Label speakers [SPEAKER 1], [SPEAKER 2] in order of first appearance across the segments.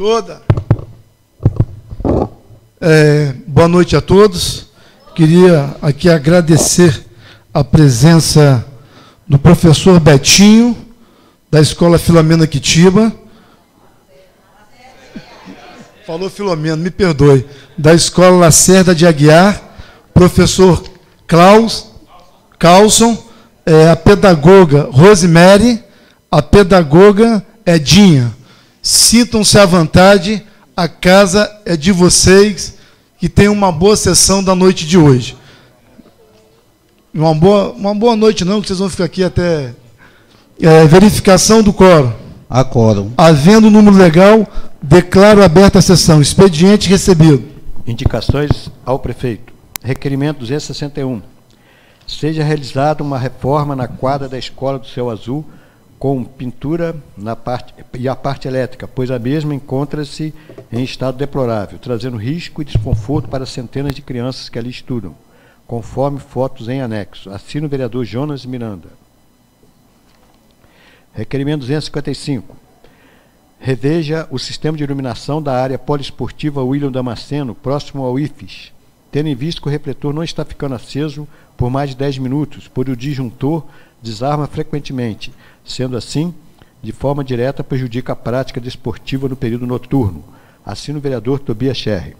[SPEAKER 1] toda. Boa noite a todos. Queria aqui agradecer a presença do professor Betinho, da Escola Filomena Quitiba. Falou Filomena, me perdoe. Da Escola Lacerda de Aguiar, professor Carlson, a pedagoga Rosemary, a pedagoga Edinha. Sintam-se à vontade, a casa é de vocês, que tenham uma boa sessão da noite de hoje. Uma boa noite não, que vocês vão ficar aqui até... verificação do quórum.
[SPEAKER 2] A quórum.
[SPEAKER 1] Havendo número legal, declaro aberta a sessão. Expediente recebido.
[SPEAKER 3] Indicações ao prefeito. Requerimento 261. Seja realizada uma reforma na quadra da Escola do Céu Azul, com pintura e a parte elétrica, pois a mesma encontra-se em estado deplorável, trazendo risco e desconforto para centenas de crianças que ali estudam, conforme fotos em anexo. Assina o vereador Jonas Miranda. Requerimento 255. Reveja o sistema de iluminação da área poliesportiva William Damasceno, próximo ao IFES, tendo em vista que o refletor não está ficando aceso por mais de 10 minutos, por o disjuntor desarma frequentemente. Sendo assim, de forma direta, prejudica a prática desportiva no período noturno. Assina o vereador Tobias Scherri.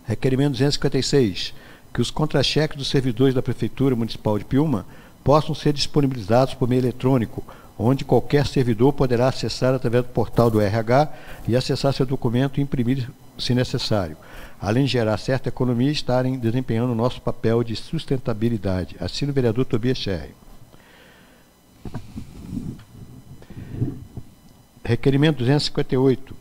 [SPEAKER 3] Requerimento 256. Que os contra-cheques dos servidores da Prefeitura Municipal de Piúma possam ser disponibilizados por meio eletrônico, onde qualquer servidor poderá acessar através do portal do RH e acessar seu documento e imprimir, se necessário, além de gerar certa economia e estarem desempenhando o nosso papel de sustentabilidade. Assina o vereador Tobias Scherri. Requerimento 258.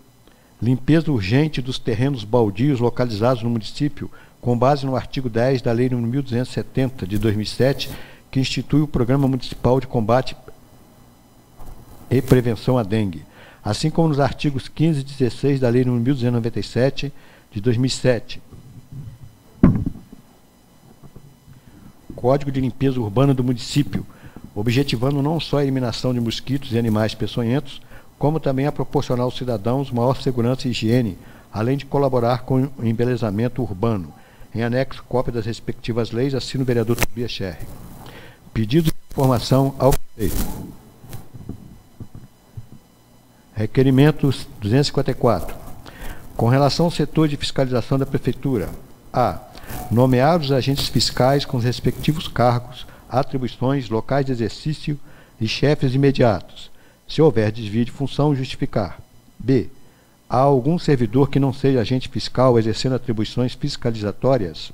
[SPEAKER 3] Limpeza urgente dos terrenos baldios localizados no município, com base no artigo 10 da Lei nº 1270, de 2007, que institui o Programa Municipal de Combate e Prevenção à Dengue, assim como nos artigos 15 e 16 da Lei nº 1297, de 2007. Código de Limpeza Urbana do município, objetivando não só a eliminação de mosquitos e animais peçonhentos, como também a proporcionar aos cidadãos maior segurança e higiene, além de colaborar com o embelezamento urbano. Em anexo, cópia das respectivas leis, assina o vereador Tobias Scherri. Pedido de informação ao prefeito. Requerimento 254. Com relação ao setor de fiscalização da Prefeitura, a. Nomear os agentes fiscais com os respectivos cargos, atribuições, locais de exercício e chefes imediatos. Se houver desvio de função, justificar. B. Há algum servidor que não seja agente fiscal exercendo atribuições fiscalizatórias?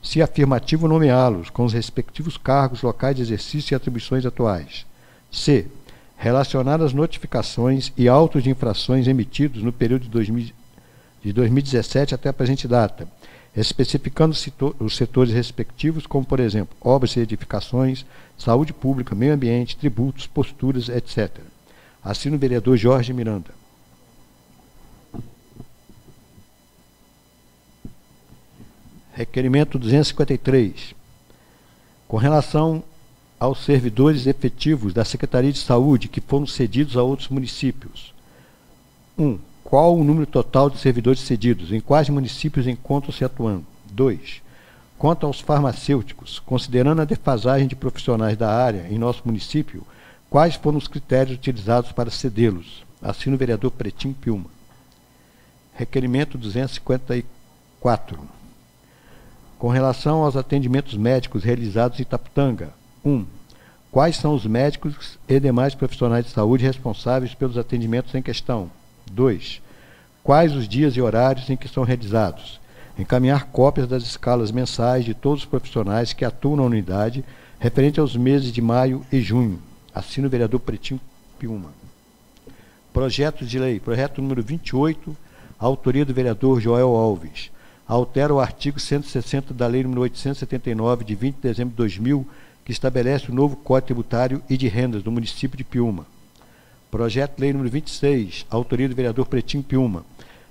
[SPEAKER 3] Se afirmativo, nomeá-los com os respectivos cargos, locais de exercício e atribuições atuais. C. Relacionar as notificações e autos de infrações emitidos no período de 2017 até a presente data, especificando os setores respectivos, como, por exemplo, obras e edificações, saúde pública, meio ambiente, tributos, posturas, etc. Assina o vereador Jorge Miranda. Requerimento 253. Com relação aos servidores efetivos da Secretaria de Saúde que foram cedidos a outros municípios. 1. Qual o número total de servidores cedidos? Em quais municípios encontram-se atuando? 2. Quanto aos farmacêuticos, considerando a defasagem de profissionais da área em nosso município, quais foram os critérios utilizados para cedê-los? Assina o vereador Pretinho Piúma. Requerimento 254. Com relação aos atendimentos médicos realizados em Itaputanga. 1. Quais são os médicos e demais profissionais de saúde responsáveis pelos atendimentos em questão? 2. Quais os dias e horários em que são realizados? Encaminhar cópias das escalas mensais de todos os profissionais que atuam na unidade, referente aos meses de maio e junho. Assina o vereador Pretinho Piúma. Projeto de lei. Projeto número 28, autoria do vereador Joel Alves. Altera o artigo 160 da Lei nº 879, de 20 de dezembro de 2000, que estabelece o novo Código Tributário e de Rendas do município de Piúma. Projeto de lei número 26, autoria do vereador Pretinho Piúma.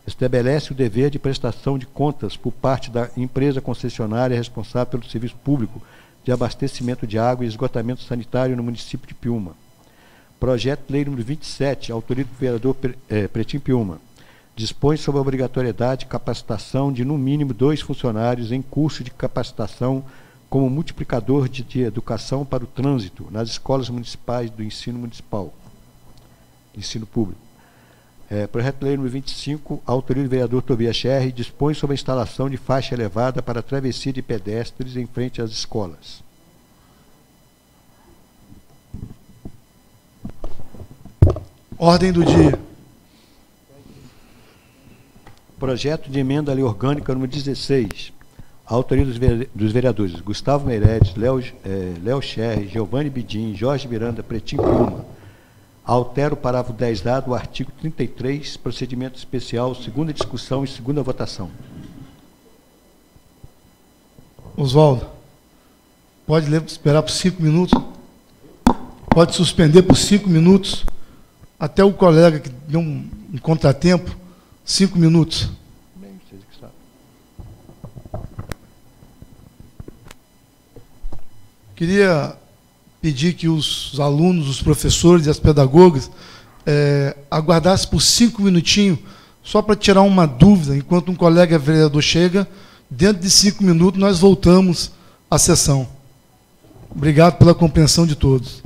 [SPEAKER 3] Estabelece o dever de prestação de contas por parte da empresa concessionária responsável pelo serviço público de abastecimento de água e esgotamento sanitário no município de Piúma. Projeto de lei número 27, autoria do vereador Pretinho Piúma. dispõe sobre a obrigatoriedade de capacitação de, no mínimo, 2 funcionários em curso de capacitação como multiplicador de educação para o trânsito nas escolas municipais do ensino municipal, ensino público. Projeto de lei número 25, autoria do vereador Tobias Scherrer, dispõe sobre a instalação de faixa elevada para travessia de pedestres em frente às escolas.
[SPEAKER 1] Ordem do dia.
[SPEAKER 3] Projeto de emenda à lei orgânica número 16. A autoria dos vereadores Gustavo Meireles, Léo Scherrer, Giovanni Bidim, Jorge Miranda, Pretinho Pluma. Altera o parágrafo 10A do artigo 33, procedimento especial, segunda discussão e segunda votação.
[SPEAKER 1] Oswaldo, pode esperar por 5 minutos? Pode suspender por 5 minutos? Até o colega que deu um contratempo, 5 minutos.
[SPEAKER 3] Bem, vocês que sabem.
[SPEAKER 1] Queria pedir que os alunos, os professores e as pedagogas aguardassem por 5 minutinhos, só para tirar uma dúvida, enquanto um colega vereador chega. Dentro de 5 minutos nós voltamos à sessão. Obrigado pela compreensão de todos.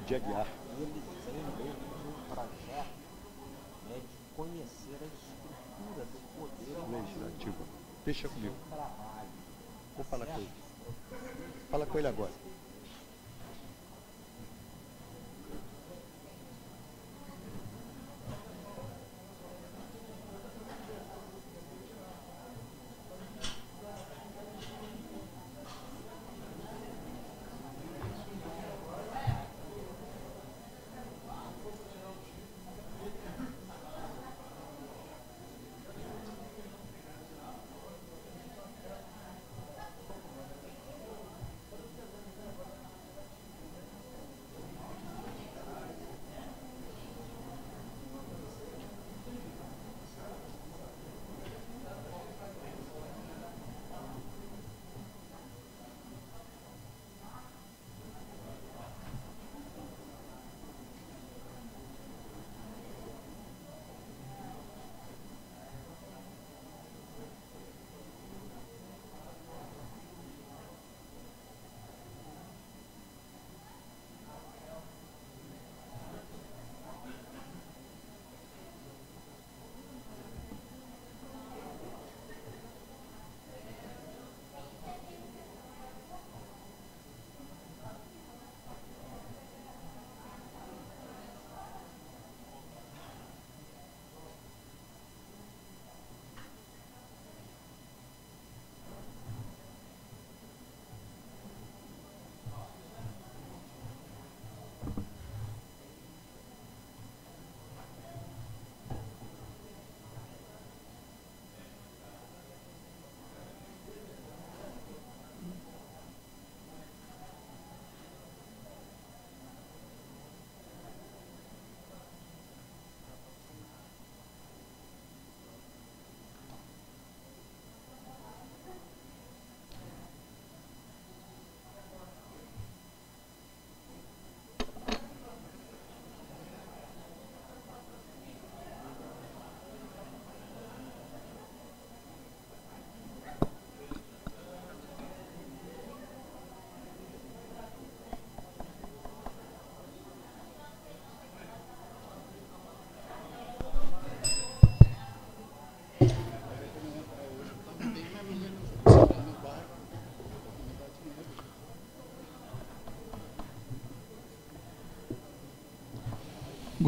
[SPEAKER 2] De Aguiar. E ele desenvolveu um projeto de conhecer a estrutura do poder
[SPEAKER 3] legislativo. Deixa comigo.
[SPEAKER 2] trabalho.
[SPEAKER 3] Vou falar com ele. Fala com ele agora.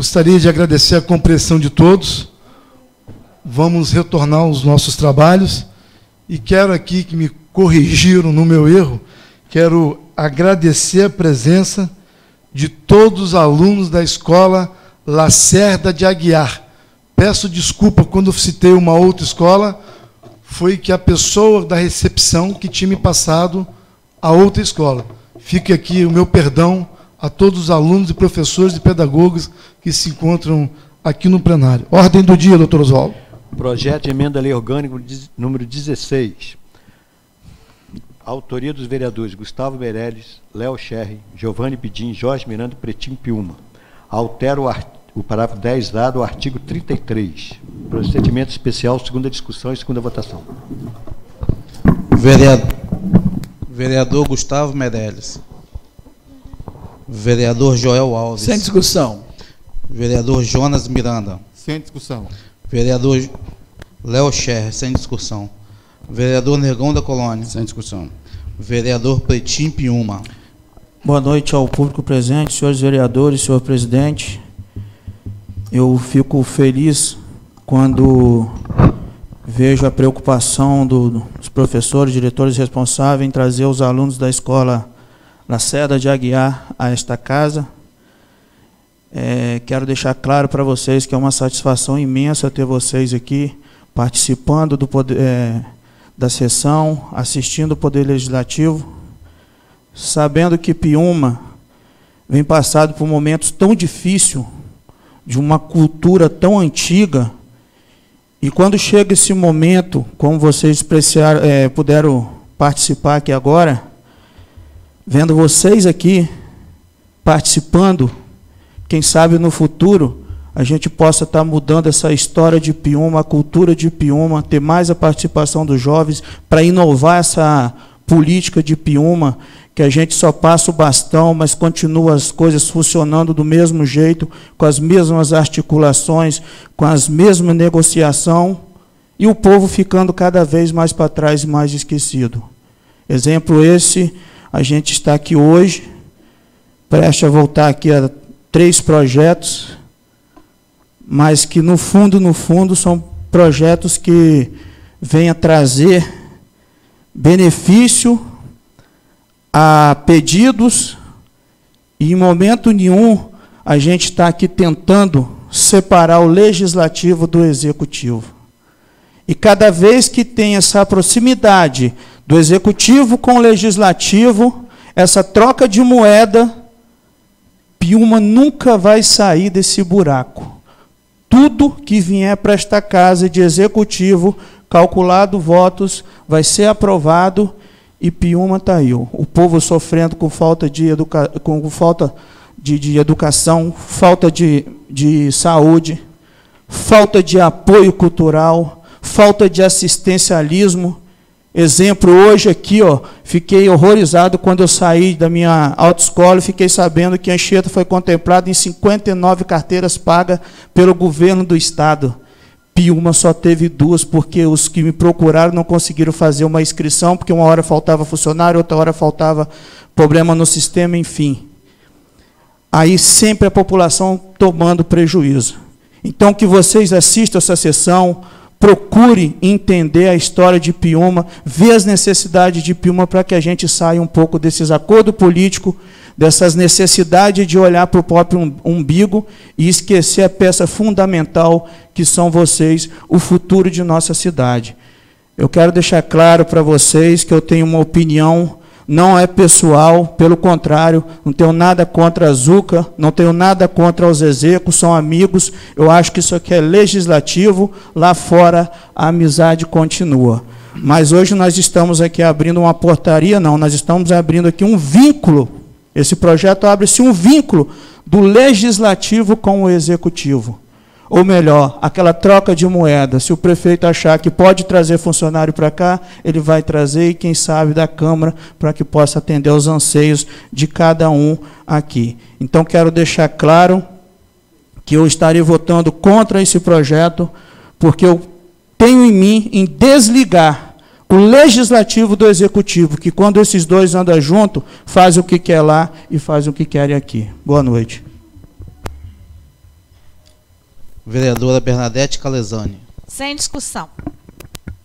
[SPEAKER 1] Gostaria de agradecer a compreensão de todos. Vamos retornar aos nossos trabalhos. E quero aqui que me corrigiram no meu erro, quero agradecer a presença de todos os alunos da escola Lacerda de Aguiar. Peço desculpa quando citei uma outra escola, foi que a pessoa da recepção que tinha me passado a outra escola. Fique aqui o meu perdão a todos os alunos e professores e pedagogos que se encontram aqui no plenário. Ordem do dia, doutor Oswaldo.
[SPEAKER 3] Projeto de emenda à lei orgânica número 16. Autoria dos vereadores Gustavo Meirelles, Léo Scherri, Giovanni Bidim, Jorge Miranda e Pretinho Piuma. Altera o parágrafo 10A do artigo 33. Procedimento especial, segunda discussão e segunda votação.
[SPEAKER 4] Vereador Gustavo Meirelles. Vereador Joel Alves.
[SPEAKER 5] Sem discussão.
[SPEAKER 4] Vereador Jonas Miranda.
[SPEAKER 6] Sem discussão.
[SPEAKER 4] Vereador Léo Scherri, sem discussão. Vereador Negão da Colônia.
[SPEAKER 6] Sem discussão.
[SPEAKER 4] Vereador Pretinho Piuma.
[SPEAKER 5] Boa noite ao público presente, senhores vereadores, senhor presidente. Eu fico feliz quando vejo a preocupação dos professores, diretores responsáveis em trazer os alunos da escola Lacerda de Aguiar a esta casa. Quero deixar claro para vocês que é uma satisfação imensa ter vocês aqui participando da sessão, assistindo o Poder Legislativo, sabendo que Piuma vem passando por momentos tão difíceis, de uma cultura tão antiga, e quando chega esse momento, como vocês puderam participar aqui agora, vendo vocês aqui participando, quem sabe no futuro a gente possa estar mudando essa história de Piuma, a cultura de Piuma, ter mais a participação dos jovens para inovar essa política de Piuma, que a gente só passa o bastão, mas continua as coisas funcionando do mesmo jeito, com as mesmas articulações, com as mesmas negociações, e o povo ficando cada vez mais para trás e mais esquecido. Exemplo esse, a gente está aqui hoje, prestes a voltar aqui a 3 projetos, mas que no fundo são projetos que vêm a trazer benefício a pedidos, e em momento nenhum a gente está aqui tentando separar o legislativo do executivo. E cada vez que tem essa proximidade do executivo com o legislativo, essa troca de moeda, Piuma nunca vai sair desse buraco. Tudo que vier para esta casa de executivo, calculado votos, vai ser aprovado, e Piuma está aí. O povo sofrendo com falta de educação, falta de saúde, falta de apoio cultural, falta de assistencialismo. Exemplo, hoje aqui, fiquei horrorizado quando eu saí da minha autoescola e fiquei sabendo que Anchieta foi contemplada em 59 carteiras pagas pelo governo do Estado. Piuma só teve 2, porque os que me procuraram não conseguiram fazer uma inscrição, porque uma hora faltava funcionário, outra hora faltava problema no sistema, enfim. Aí sempre a população tomando prejuízo. Então, que vocês assistam essa sessão, procure entender a história de Piuma, ver as necessidades de Piuma, para que a gente saia um pouco desses acordos políticos, dessas necessidades de olhar para o próprio umbigo e esquecer a peça fundamental que são vocês, o futuro de nossa cidade. Eu quero deixar claro para vocês que eu tenho uma opinião, não é pessoal, pelo contrário, não tenho nada contra a Zuca, não tenho nada contra os execos, são amigos, eu acho que isso aqui é legislativo, lá fora a amizade continua. Mas hoje nós estamos aqui abrindo uma portaria, não, nós estamos abrindo aqui um vínculo. Esse projeto abre-se um vínculo do legislativo com o executivo. Ou melhor, aquela troca de moeda. Se o prefeito achar que pode trazer funcionário para cá, ele vai trazer, e quem sabe da Câmara, para que possa atender aos anseios de cada um aqui. Então, quero deixar claro que eu estarei votando contra esse projeto, porque eu tenho em mim em desligar o legislativo do executivo, que quando esses dois andam juntos, faz o que quer lá e faz o que querem aqui. Boa noite.
[SPEAKER 4] Vereadora Bernadette Calesani.
[SPEAKER 6] Sem discussão.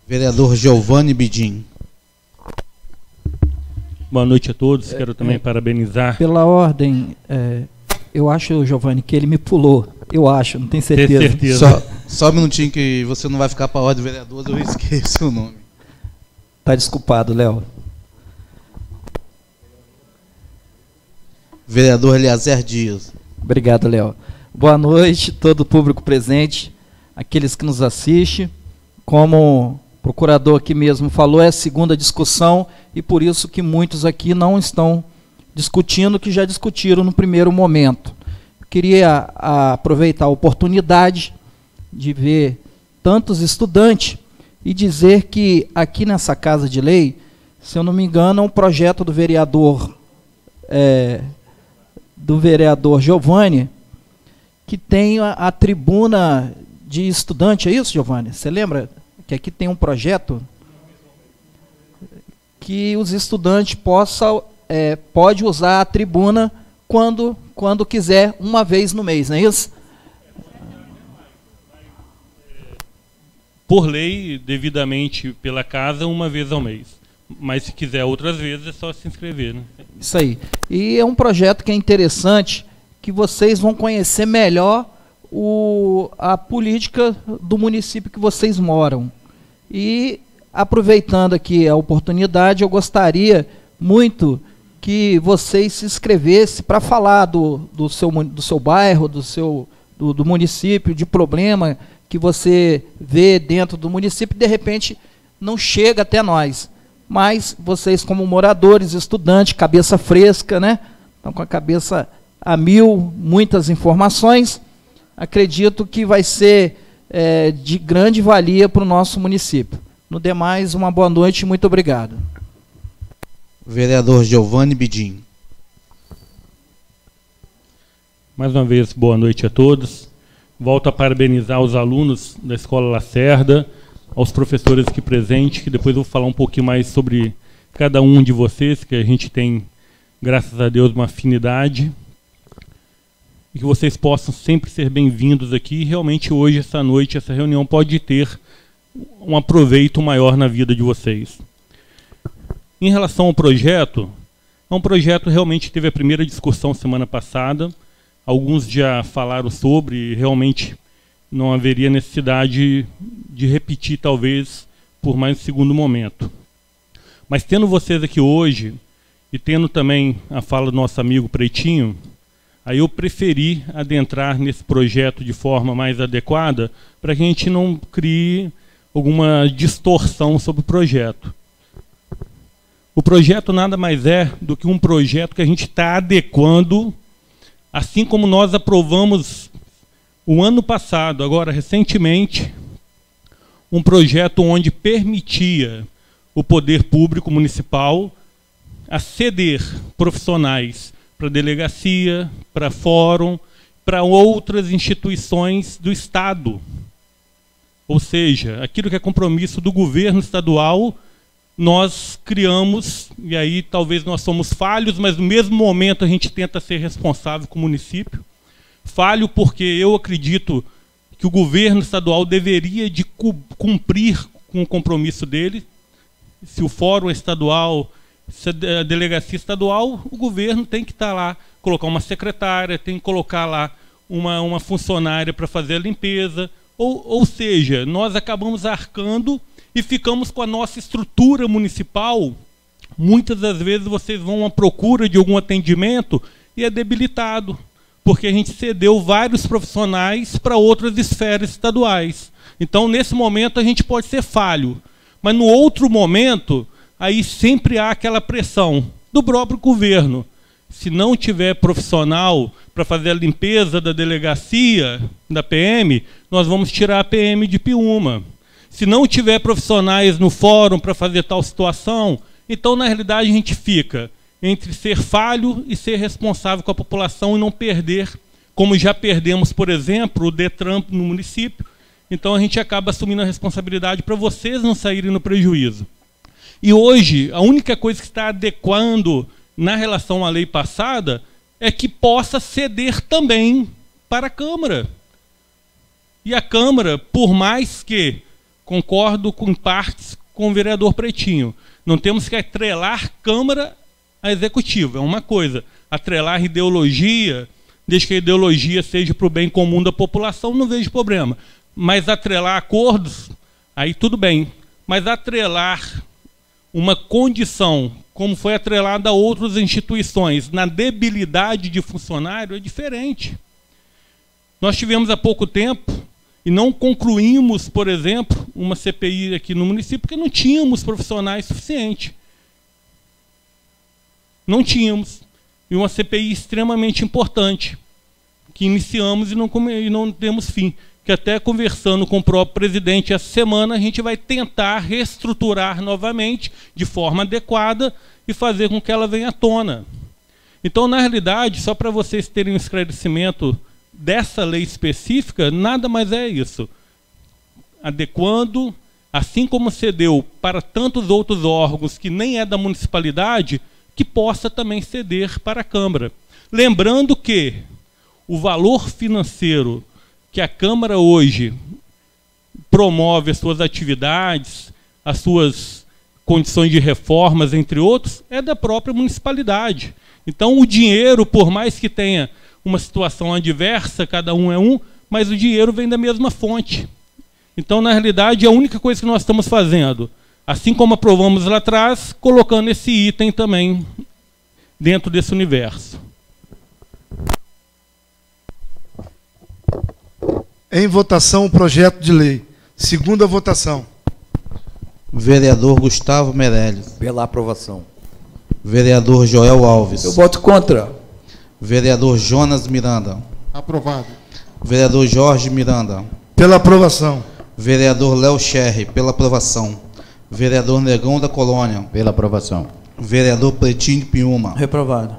[SPEAKER 4] Vereador Giovanni Bidim.
[SPEAKER 7] Boa noite a todos. Quero também parabenizar.
[SPEAKER 8] Pela ordem, eu acho, Giovanni, que ele me pulou. Eu acho, não tenho certeza.
[SPEAKER 7] Tenho certeza.
[SPEAKER 4] Só um minutinho que você não vai ficar para a ordem, vereador, eu esqueço o nome.
[SPEAKER 8] Tá desculpado, Léo.
[SPEAKER 4] Vereador Eliezer Dias.
[SPEAKER 8] Obrigado, Léo. Boa noite, todo o público presente, aqueles que nos assistem. Como o procurador aqui mesmo falou, é a segunda discussão e por isso que muitos aqui não estão discutindo o que já discutiram no primeiro momento. Eu queria aproveitar a oportunidade de ver tantos estudantes e dizer que aqui nessa Casa de Lei, se eu não me engano, é um projeto do vereador Giovanni, que tem a tribuna de estudante, é isso, Giovanni? Você lembra que aqui tem um projeto que os estudantes pode usar a tribuna quando quiser, uma vez no mês, não é isso?
[SPEAKER 7] Por lei, devidamente pela casa, uma vez ao mês. Mas se quiser outras vezes, é só se inscrever, né?
[SPEAKER 8] Isso aí. E é um projeto que é interessante, que vocês vão conhecer melhor a política do município que vocês moram. E, aproveitando aqui a oportunidade, eu gostaria muito que vocês se inscrevessem para falar do seu bairro, do município, de problema que você vê dentro do município e, de repente, não chega até nós. Mas vocês, como moradores, estudantes, cabeça fresca, né? Estão com a cabeça a mil, muitas informações, acredito que vai ser de grande valia para o nosso município. No demais, uma boa noite e muito obrigado.
[SPEAKER 4] Vereador Giovanni Bidim.
[SPEAKER 7] Mais uma vez, boa noite a todos. Volto a parabenizar os alunos da Escola Lacerda, aos professores aqui presentes, que depois eu vou falar um pouquinho mais sobre cada um de vocês, que a gente tem, graças a Deus, uma afinidade. E que vocês possam sempre ser bem-vindos aqui. E realmente hoje, essa noite, essa reunião pode ter um aproveito maior na vida de vocês. Em relação ao projeto, é um projeto realmente teve a primeira discussão semana passada. Alguns já falaram sobre, realmente não haveria necessidade de repetir, talvez, por mais um segundo momento. Mas tendo vocês aqui hoje, e tendo também a fala do nosso amigo Pretinho, aí eu preferi adentrar nesse projeto de forma mais adequada, para que a gente não crie alguma distorção sobre o projeto. O projeto nada mais é do que um projeto que a gente está adequando, assim como nós aprovamos o ano passado, agora recentemente, um projeto onde permitia o poder público municipal a ceder profissionais para delegacia, para fórum, para outras instituições do Estado. Ou seja, aquilo que é compromisso do governo estadual, nós criamos, e aí talvez nós somos falhos, mas no mesmo momento a gente tenta ser responsável com o município. Falho porque eu acredito que o governo estadual deveria de cumprir com o compromisso dele. Se o fórum é estadual, se a delegacia estadual, o governo tem que estar lá, colocar uma secretária, tem que colocar lá uma funcionária para fazer a limpeza. Ou seja, nós acabamos arcando e ficamos com a nossa estrutura municipal. Muitas das vezes vocês vão à procura de algum atendimento e é debilitado, porque a gente cedeu vários profissionais para outras esferas estaduais. Então, nesse momento, a gente pode ser falho. Mas, no outro momento, aí sempre há aquela pressão do próprio governo. Se não tiver profissional para fazer a limpeza da delegacia, da PM, nós vamos tirar a PM de Piúma. Se não tiver profissionais no fórum para fazer tal situação, então, na realidade, a gente fica entre ser falho e ser responsável com a população e não perder, como já perdemos, por exemplo, o Detran no município. Então, a gente acaba assumindo a responsabilidade para vocês não saírem no prejuízo. E hoje, a única coisa que está adequando na relação à lei passada é que possa ceder também para a Câmara. E a Câmara, por mais que concordo com partes com o vereador Pretinho, não temos que atrelar Câmara a Executivo. É uma coisa. Atrelar ideologia, desde que a ideologia seja para o bem comum da população, não vejo problema. Mas atrelar acordos, aí tudo bem. Mas atrelar uma condição, como foi atrelada a outras instituições, na debilidade de funcionário, é diferente. Nós tivemos há pouco tempo, e não concluímos, por exemplo, uma CPI aqui no município, porque não tínhamos profissionais suficientes. Não tínhamos. E uma CPI extremamente importante, que iniciamos e não temos fim. Que até conversando com o próprio presidente essa semana, a gente vai tentar reestruturar novamente, de forma adequada, e fazer com que ela venha à tona. Então, na realidade, só para vocês terem um esclarecimento dessa lei específica, nada mais é isso. Adequando, assim como cedeu para tantos outros órgãos que nem é da municipalidade, que possa também ceder para a Câmara. Lembrando que o valor financeiro que a Câmara hoje promove as suas atividades, as suas condições de reformas, entre outros, é da própria municipalidade. Então, o dinheiro, por mais que tenha uma situação adversa, cada um é um, mas o dinheiro vem da mesma fonte. Então, na realidade, a única coisa que nós estamos fazendo, assim como aprovamos lá atrás, colocando esse item também dentro desse universo.
[SPEAKER 1] Em votação o projeto de lei. Segunda votação.
[SPEAKER 4] Vereador Gustavo Meirelles.
[SPEAKER 3] Pela aprovação.
[SPEAKER 4] Vereador Joel Alves.
[SPEAKER 5] Eu voto contra.
[SPEAKER 4] Vereador Jonas Miranda.
[SPEAKER 1] Aprovado.
[SPEAKER 4] Vereador Jorge Miranda.
[SPEAKER 1] Pela aprovação.
[SPEAKER 4] Vereador Léo Scherri, pela aprovação. Vereador Negão da Colônia.
[SPEAKER 3] Pela aprovação.
[SPEAKER 4] Vereador Pretinho de Piúma.
[SPEAKER 5] Reprovado.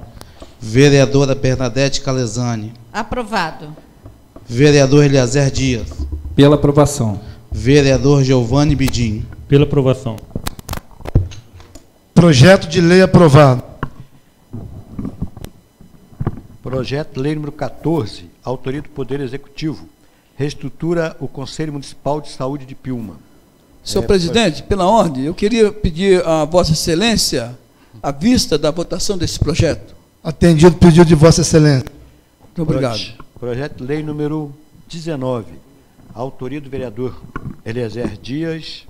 [SPEAKER 4] Vereadora Bernadette Calesani.
[SPEAKER 6] Aprovado.
[SPEAKER 4] Vereador Eliezer Dias.
[SPEAKER 9] Pela aprovação.
[SPEAKER 4] Vereador Giovanni Bidim.
[SPEAKER 7] Pela aprovação.
[SPEAKER 1] Projeto de lei aprovado.
[SPEAKER 3] Projeto de lei número 14, autoria do Poder Executivo. Reestrutura o Conselho Municipal de Saúde de Piúma.
[SPEAKER 5] Senhor presidente, pela ordem, eu queria pedir a Vossa Excelência a vista da votação desse projeto.
[SPEAKER 1] Atendido o pedido de Vossa Excelência.
[SPEAKER 5] Muito obrigado.
[SPEAKER 3] Projeto de lei número 19, autoria do vereador Eliezer Dias,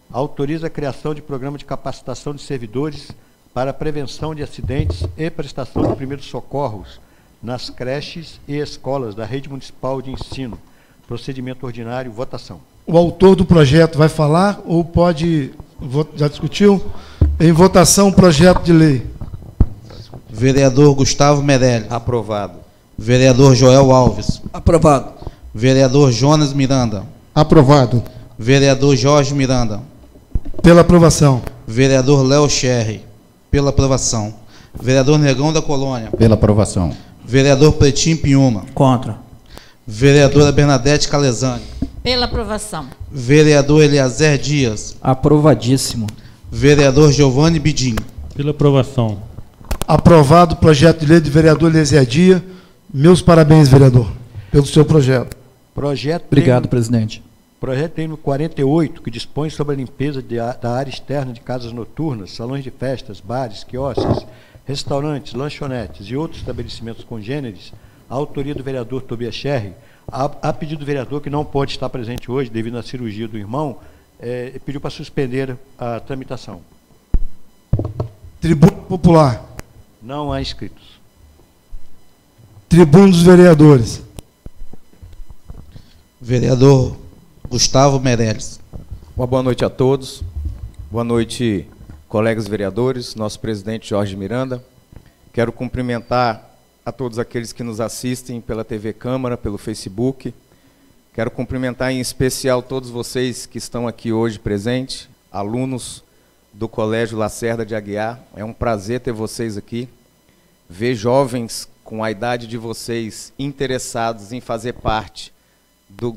[SPEAKER 3] autoriza a criação de programa de capacitação de servidores para a prevenção de acidentes e prestação de primeiros socorros nas creches e escolas da rede municipal de ensino. Procedimento ordinário, votação.
[SPEAKER 1] O autor do projeto vai falar ou pode... Já discutiu? Em votação o projeto de lei.
[SPEAKER 4] Vereador Gustavo Meirelles.
[SPEAKER 3] Aprovado.
[SPEAKER 4] Vereador Joel Alves.
[SPEAKER 5] Aprovado.
[SPEAKER 4] Vereador Jonas Miranda.
[SPEAKER 1] Aprovado.
[SPEAKER 4] Vereador Jorge Miranda.
[SPEAKER 1] Pela aprovação.
[SPEAKER 4] Vereador Léo Scherri. Pela aprovação. Vereador Negão da Colônia.
[SPEAKER 3] Pela aprovação.
[SPEAKER 4] Vereador Pretinho Piúma.
[SPEAKER 5] Contra.
[SPEAKER 4] Vereadora Bernadette Calesani.
[SPEAKER 6] Pela aprovação.
[SPEAKER 4] Vereador Eliezer Dias.
[SPEAKER 9] Aprovadíssimo.
[SPEAKER 4] Vereador Giovanni Bidim.
[SPEAKER 7] Pela aprovação.
[SPEAKER 1] Aprovado o projeto de lei do vereador Eliezer Dias. Meus parabéns, vereador, pelo seu projeto.
[SPEAKER 9] Obrigado, presidente.
[SPEAKER 3] Projeto número 48, que dispõe sobre a limpeza da área externa de casas noturnas, salões de festas, bares, quiosques, restaurantes, lanchonetes e outros estabelecimentos congêneres, a autoria do vereador Tobias Scherri, a pedido do vereador, que não pode estar presente hoje devido à cirurgia do irmão, pediu para suspender a tramitação.
[SPEAKER 1] Tribuno Popular.
[SPEAKER 3] Não há inscritos.
[SPEAKER 1] Tribuno dos Vereadores.
[SPEAKER 4] Vereador Gustavo Meirelles.
[SPEAKER 10] Uma boa noite a todos. Boa noite, colegas vereadores, nosso presidente Jorge Miranda. Quero cumprimentar a todos aqueles que nos assistem pela TV Câmara, pelo Facebook. Quero cumprimentar em especial todos vocês que estão aqui hoje presentes, alunos do Colégio Lacerda de Aguiar. É um prazer ter vocês aqui, ver jovens com a idade de vocês interessados em fazer parte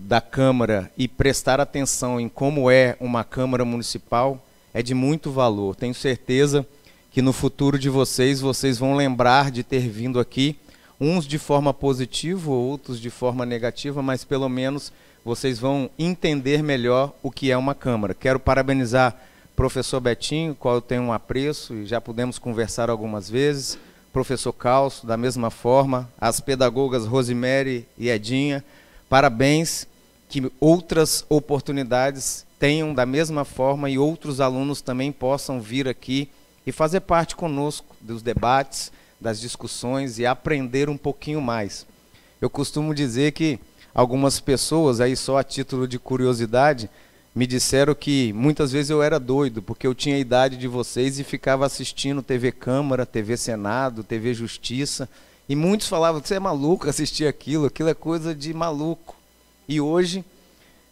[SPEAKER 10] da Câmara e prestar atenção em como é uma Câmara Municipal é de muito valor. Tenho certeza que no futuro de vocês vão lembrar de ter vindo aqui, uns de forma positiva, outros de forma negativa, mas pelo menos vocês vão entender melhor o que é uma Câmara. Quero parabenizar o professor Betinho, qual eu tenho um apreço, e já pudemos conversar algumas vezes, professor Calço, da mesma forma, as pedagogas Rosemary e Edinha, parabéns, que outras oportunidades tenham da mesma forma e outros alunos também possam vir aqui e fazer parte conosco dos debates, das discussões e aprender um pouquinho mais. Eu costumo dizer que algumas pessoas, aí só a título de curiosidade, me disseram que muitas vezes eu era doido, porque eu tinha a idade de vocês e ficava assistindo TV Câmara, TV Senado, TV Justiça, e muitos falavam que você é maluco assistir aquilo é coisa de maluco. E hoje,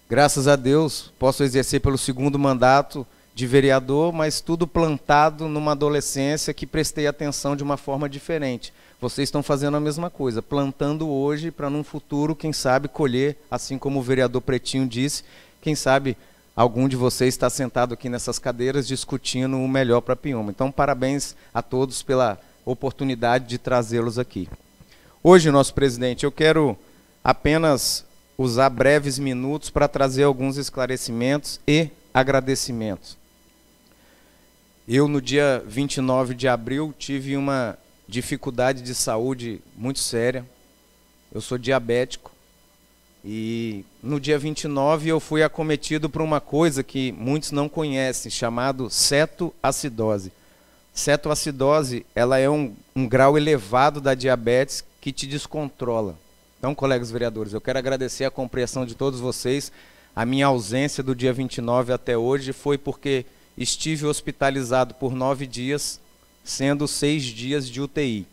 [SPEAKER 10] graças a Deus, posso exercer pelo 2º mandato de vereador, mas tudo plantado numa adolescência que prestei atenção de uma forma diferente. Vocês estão fazendo a mesma coisa, plantando hoje para num futuro, quem sabe, colher, assim como o vereador Pretinho disse, quem sabe algum de vocês está sentado aqui nessas cadeiras discutindo o melhor para Piúma. Então, parabéns a todos pela oportunidade de trazê-los aqui. Hoje, nosso presidente, eu quero apenas usar breves minutos para trazer alguns esclarecimentos e agradecimentos. Eu, no dia 29 de abril, tive uma dificuldade de saúde muito séria. Eu sou diabético e no dia 29 eu fui acometido por uma coisa que muitos não conhecem, chamado cetoacidose. Cetoacidose, ela é um grau elevado da diabetes que te descontrola. Então, colegas vereadores, eu quero agradecer a compreensão de todos vocês. A minha ausência do dia 29 até hoje foi porque estive hospitalizado por 9 dias, sendo 6 dias de UTI.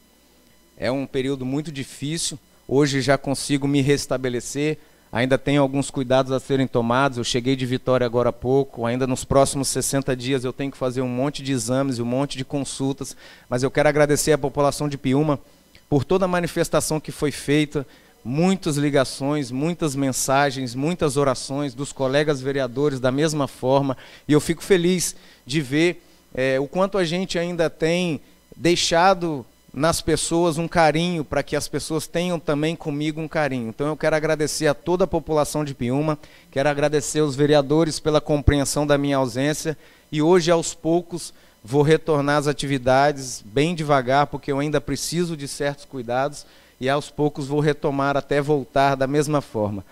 [SPEAKER 10] É um período muito difícil, hoje já consigo me restabelecer, ainda tenho alguns cuidados a serem tomados, eu cheguei de Vitória agora há pouco, ainda nos próximos 60 dias eu tenho que fazer um monte de exames e um monte de consultas, mas eu quero agradecer à população de Piúma por toda a manifestação que foi feita, muitas ligações, muitas mensagens, muitas orações dos colegas vereadores da mesma forma, e eu fico feliz de ver o quanto a gente ainda tem deixado nas pessoas um carinho, para que as pessoas tenham também comigo um carinho. Então eu quero agradecer a toda a população de Piúma, quero agradecer aos vereadores pela compreensão da minha ausência, e hoje aos poucos vou retornar às atividades bem devagar, porque eu ainda preciso de certos cuidados, e aos poucos vou retomar até voltar da mesma forma.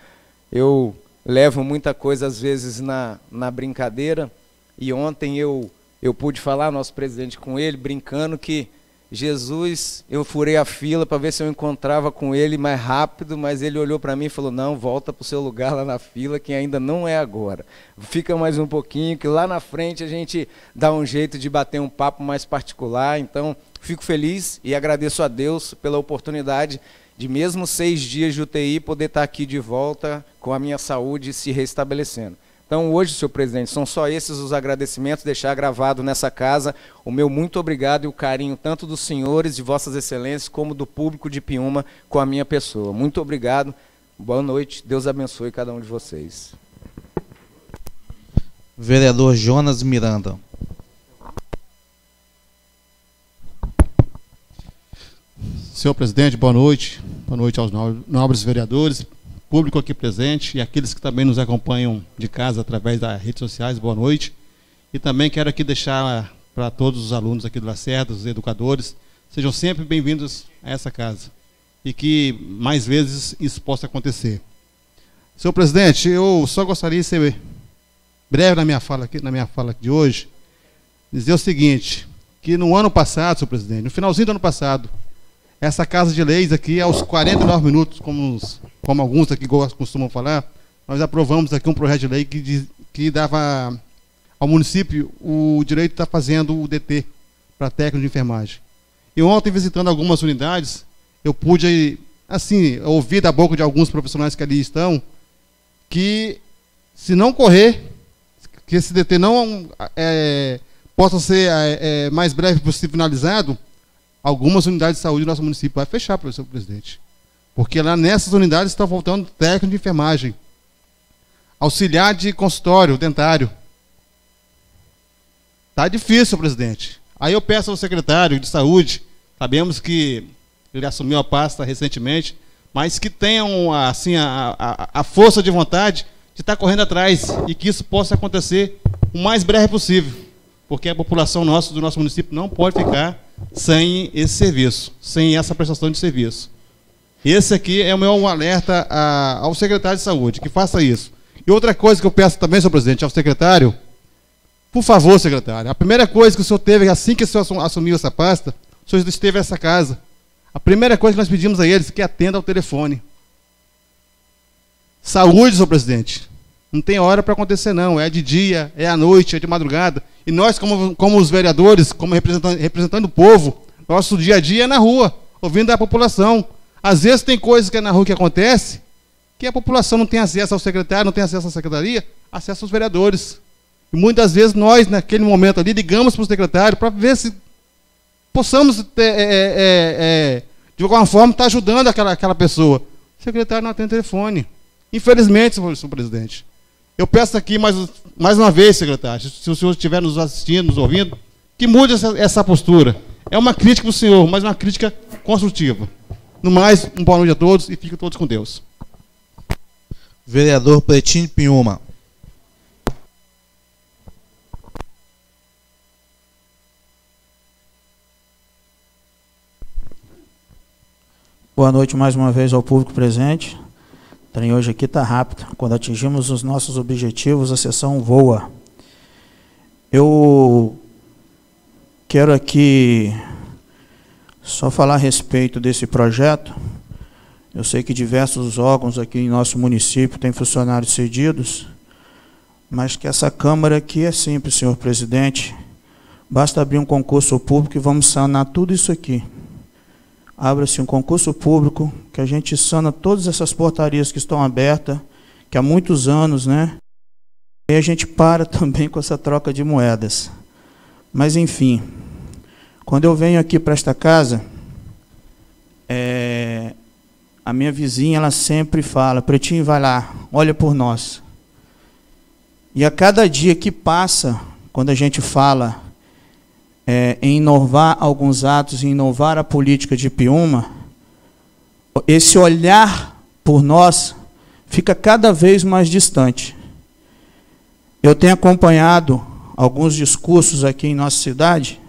[SPEAKER 10] Eu levo muita coisa às vezes na brincadeira, e ontem eu pude falar, nosso presidente, com ele, brincando que Jesus, eu furei a fila para ver se eu encontrava com ele mais rápido, mas ele olhou para mim e falou, não, volta para o seu lugar lá na fila, que ainda não é agora. Fica mais um pouquinho, que lá na frente a gente dá um jeito de bater um papo mais particular. Então, fico feliz e agradeço a Deus pela oportunidade de, mesmo 6 dias de UTI, poder estar aqui de volta com a minha saúde se restabelecendo. Então, hoje, senhor presidente, são só esses os agradecimentos, deixar gravado nessa casa o meu muito obrigado e o carinho tanto dos senhores de vossas excelências como do público de Piúma com a minha pessoa. Muito obrigado, boa noite, Deus abençoe cada um de vocês.
[SPEAKER 4] Vereador Jonas Miranda.
[SPEAKER 11] Senhor presidente, boa noite aos nobres vereadores, público aqui presente e aqueles que também nos acompanham de casa através das redes sociais, boa noite. E também quero aqui deixar para todos os alunos aqui do Lacerda, os educadores, sejam sempre bem-vindos a essa casa e que mais vezes isso possa acontecer. Senhor presidente, eu só gostaria de ser breve na minha fala de hoje, dizer o seguinte, que no ano passado, senhor presidente, no finalzinho do ano passado, essa Casa de Leis aqui, aos 49 minutos, como alguns aqui costumam falar, nós aprovamos aqui um projeto de lei que dava ao município o direito de estar fazendo o DT para técnico de enfermagem. E ontem, visitando algumas unidades, eu pude, assim, ouvir da boca de alguns profissionais que ali estão, que se não correr, que esse DT não possa ser mais breve possível finalizado, algumas unidades de saúde do nosso município vai fechar, professor presidente. Porque lá nessas unidades está faltando técnico de enfermagem, auxiliar de consultório dentário. Está difícil, presidente. Aí eu peço ao secretário de saúde, sabemos que ele assumiu a pasta recentemente, mas que tenham assim, a força de vontade de estar correndo atrás e que isso possa acontecer o mais breve possível, porque a população nossa, do nosso município não pode ficar sem esse serviço, sem essa prestação de serviço. Esse aqui é o meu alerta ao secretário de Saúde, que faça isso. E outra coisa que eu peço também, senhor presidente, ao secretário, por favor, secretário, a primeira coisa que o senhor teve, assim que o senhor assumiu essa pasta, o senhor esteve nessa casa. A primeira coisa que nós pedimos a eles é que atenda ao telefone. Saúde, senhor presidente. Não tem hora para acontecer, não. É de dia, é à noite, é de madrugada. E nós, como os vereadores, como representando o povo, nosso dia a dia é na rua, ouvindo a população. Às vezes tem coisas que é na rua que acontece, que a população não tem acesso ao secretário, não tem acesso à secretaria, acesso aos vereadores. E muitas vezes nós, naquele momento ali, ligamos para o secretário para ver se possamos, de alguma forma, estar ajudando aquela pessoa. O secretário não atende o telefone. Infelizmente, senhor presidente. Eu peço aqui mais uma vez, secretário, se o senhor estiver nos assistindo, nos ouvindo, que mude essa postura. É uma crítica para o senhor, mas uma crítica construtiva. No mais, boa noite a todos e fiquem todos com Deus.
[SPEAKER 4] Vereador Pretinho Piuma.
[SPEAKER 5] Boa noite mais uma vez ao público presente. O trem hoje aqui está rápido. Quando atingimos os nossos objetivos, a sessão voa. Eu quero aqui só falar a respeito desse projeto. Eu sei que diversos órgãos aqui em nosso município têm funcionários cedidos, mas que essa Câmara aqui é simples, senhor presidente. Basta abrir um concurso público e vamos sanar tudo isso aqui. Abra-se um concurso público, que a gente sana todas essas portarias que estão abertas, que há muitos anos, né? E a gente para também com essa troca de moedas. Mas, enfim, quando eu venho aqui para esta casa, a minha vizinha, ela sempre fala, Pretinho, vai lá, olha por nós. E a cada dia que passa, quando a gente fala em inovar alguns atos, em inovar a política de Piúma, esse olhar por nós fica cada vez mais distante. Eu tenho acompanhado alguns discursos aqui em nossa cidade,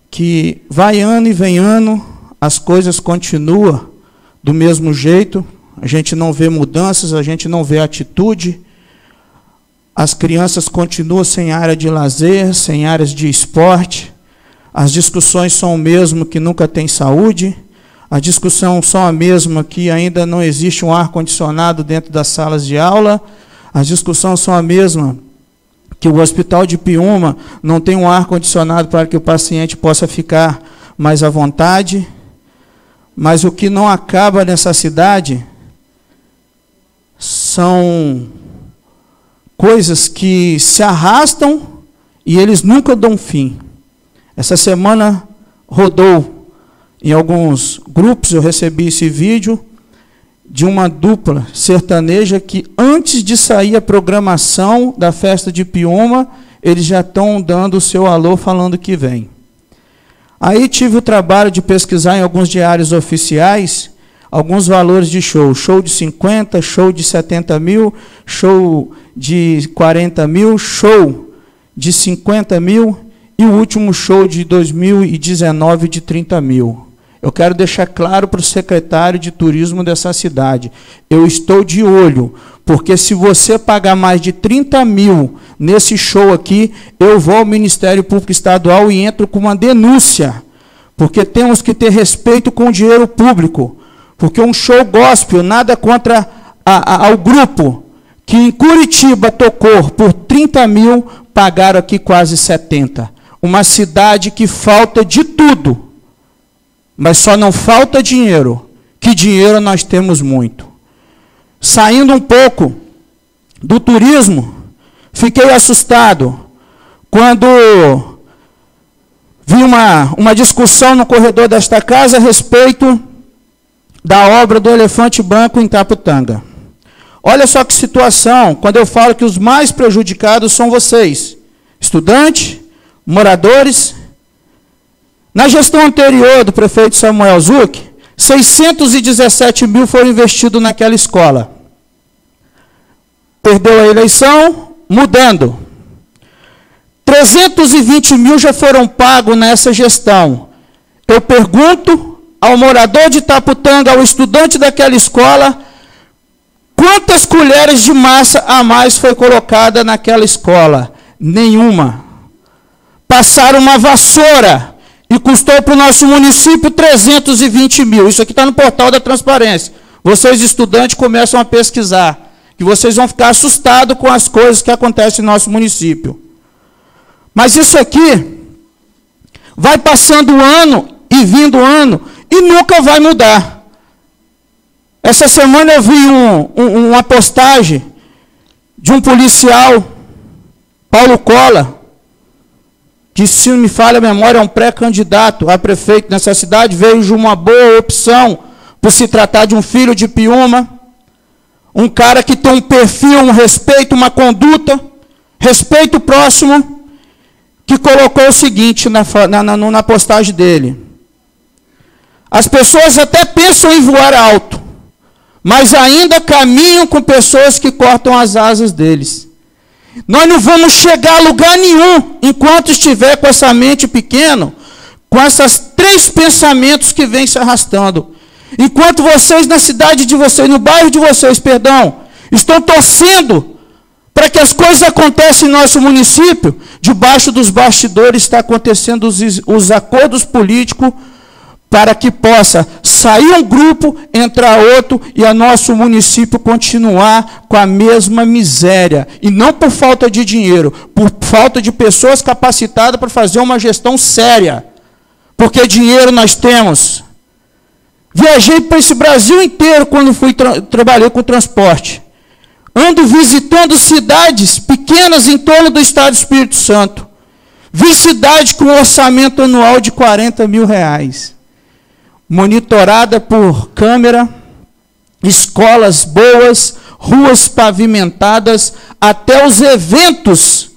[SPEAKER 5] que vai ano e vem ano, as coisas continuam do mesmo jeito, a gente não vê mudanças, a gente não vê atitude, as crianças continuam sem área de lazer, sem áreas de esporte, as discussões são o mesmo que nunca tem saúde, a discussão são a mesma que ainda não existe um ar-condicionado dentro das salas de aula, as discussões são a mesma que o Hospital de Piúma não tem um ar-condicionado para que o paciente possa ficar mais à vontade, mas o que não acaba nessa cidade são coisas que se arrastam e eles nunca dão fim. Essa semana rodou em alguns grupos, eu recebi esse vídeo de uma dupla sertaneja que antes de sair a programação da festa de Piúma, eles já estão dando o seu alô falando que vem. Aí tive o trabalho de pesquisar em alguns diários oficiais alguns valores de show. Show de 50, show de 70 mil, show de 40 mil, show de 50 mil e o último show de 2019 de 30 mil. Eu quero deixar claro para o secretário de turismo dessa cidade, eu estou de olho, porque se você pagar mais de 30 mil nesse show aqui, eu vou ao Ministério Público Estadual e entro com uma denúncia, porque temos que ter respeito com o dinheiro público, porque um show gospel, nada contra ao grupo, que em Curitiba tocou por 30 mil, pagaram aqui quase 70. Uma cidade que falta de tudo, mas só não falta dinheiro, que dinheiro nós temos muito. Saindo um pouco do turismo, fiquei assustado quando vi uma discussão no corredor desta casa a respeito da obra do Elefante Branco em Taputanga. Olha só que situação, quando eu falo que os mais prejudicados são vocês, estudantes, moradores. Na gestão anterior do prefeito Samuel Zucchi, 617 mil foram investidos naquela escola. Perdeu a eleição, mudando. 320 mil já foram pagos nessa gestão. Eu pergunto ao morador de Itaputanga, ao estudante daquela escola, quantas colheres de massa a mais foi colocada naquela escola? Nenhuma. Passaram uma vassoura e custou para o nosso município 320 mil. Isso aqui está no portal da transparência. Vocês, estudantes, começam a pesquisar, que vocês vão ficar assustados com as coisas que acontecem no nosso município. Mas isso aqui vai passando ano e vindo ano e nunca vai mudar. Essa semana eu vi uma postagem de um policial, Paulo Cola, que, se não me falha a memória, é um pré-candidato a prefeito nessa cidade, veio de uma boa opção por se tratar de um filho de Piúma, um cara que tem um perfil, um respeito, uma conduta, respeito próximo, que colocou o seguinte na postagem dele: as pessoas até pensam em voar alto, mas ainda caminham com pessoas que cortam as asas deles. Nós não vamos chegar a lugar nenhum enquanto estiver com essa mente pequena, com esses 3 pensamentos que vêm se arrastando. Enquanto vocês na cidade de vocês, no bairro de vocês, perdão, estão torcendo para que as coisas aconteçam em nosso município, debaixo dos bastidores está acontecendo os acordos políticos para que possa sair um grupo, entrar outro e o nosso município continuar com a mesma miséria. E não por falta de dinheiro, por falta de pessoas capacitadas para fazer uma gestão séria. Porque dinheiro nós temos. Viajei para esse Brasil inteiro quando trabalhei com transporte. Ando visitando cidades pequenas em torno do estado do Espírito Santo. Vi cidade com orçamento anual de 40 mil reais. Monitorada por câmera, escolas boas, ruas pavimentadas, até os eventos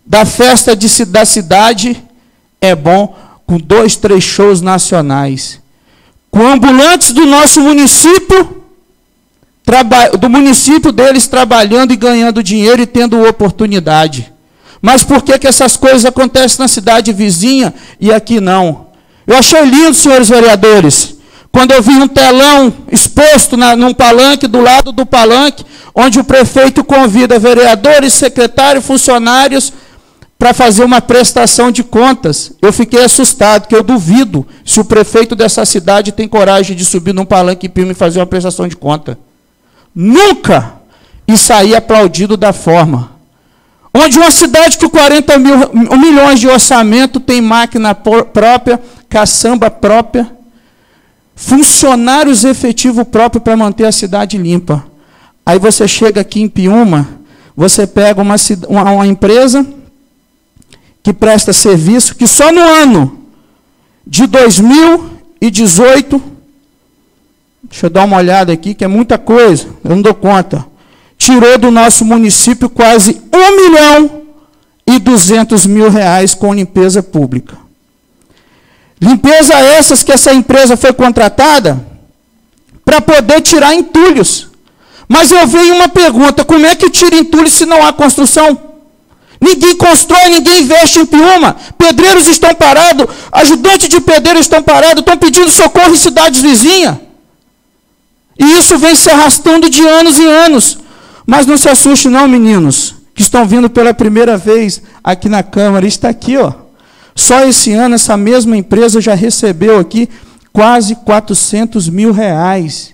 [SPEAKER 5] da festa da cidade é bom, com 2, 3 shows nacionais. Com ambulantes do nosso município, do município deles trabalhando e ganhando dinheiro e tendo oportunidade. Mas por que essas coisas acontecem na cidade vizinha e aqui não? Eu achei lindo, senhores vereadores, quando eu vi um telão exposto num palanque, do lado do palanque, onde o prefeito convida vereadores, secretários, funcionários para fazer uma prestação de contas. Eu fiquei assustado, porque eu duvido se o prefeito dessa cidade tem coragem de subir num palanque em Piúma e fazer uma prestação de conta. Nunca! E sair aplaudido da forma. Onde uma cidade com 40 milhões de orçamento tem máquina própria, caçamba própria, funcionários efetivos próprios para manter a cidade limpa. Aí você chega aqui em Piúma, você pega uma empresa que presta serviço, que só no ano de 2018, deixa eu dar uma olhada aqui, que é muita coisa, eu não dou conta, tirou do nosso município quase 1.200.000 reais com limpeza pública. Limpeza essas que essa empresa foi contratada para poder tirar entulhos. Mas eu venho uma pergunta: como é que tira entulho se não há construção? Ninguém constrói, ninguém investe em Piúma. Pedreiros estão parados, ajudantes de pedreiro estão parados, estão pedindo socorro em cidades vizinhas. E isso vem se arrastando de anos e anos. Mas não se assuste não, meninos, que estão vindo pela primeira vez aqui na Câmara. Está aqui, ó. Só esse ano, essa mesma empresa já recebeu aqui quase 400 mil reais.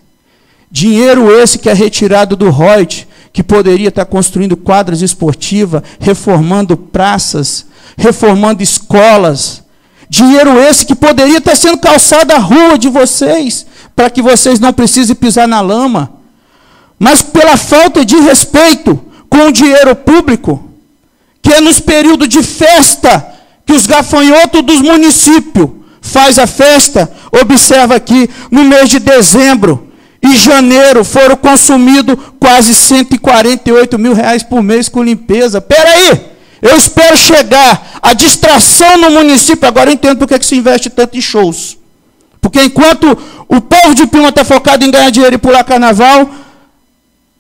[SPEAKER 5] Dinheiro esse que é retirado do ROIT, que poderia estar construindo quadras esportivas, reformando praças, reformando escolas. Dinheiro esse que poderia estar sendo calçado a rua de vocês, para que vocês não precisem pisar na lama. Mas pela falta de respeito com o dinheiro público, que é nos períodos de festa, que os gafanhotos dos municípios faz a festa, observa aqui, no mês de dezembro e janeiro foram consumidos quase 148 mil reais por mês com limpeza. Espera aí, eu espero chegar a distração no município. Agora eu entendo por que se investe tanto em shows. Porque enquanto o povo de Piúma está focado em ganhar dinheiro e pular carnaval,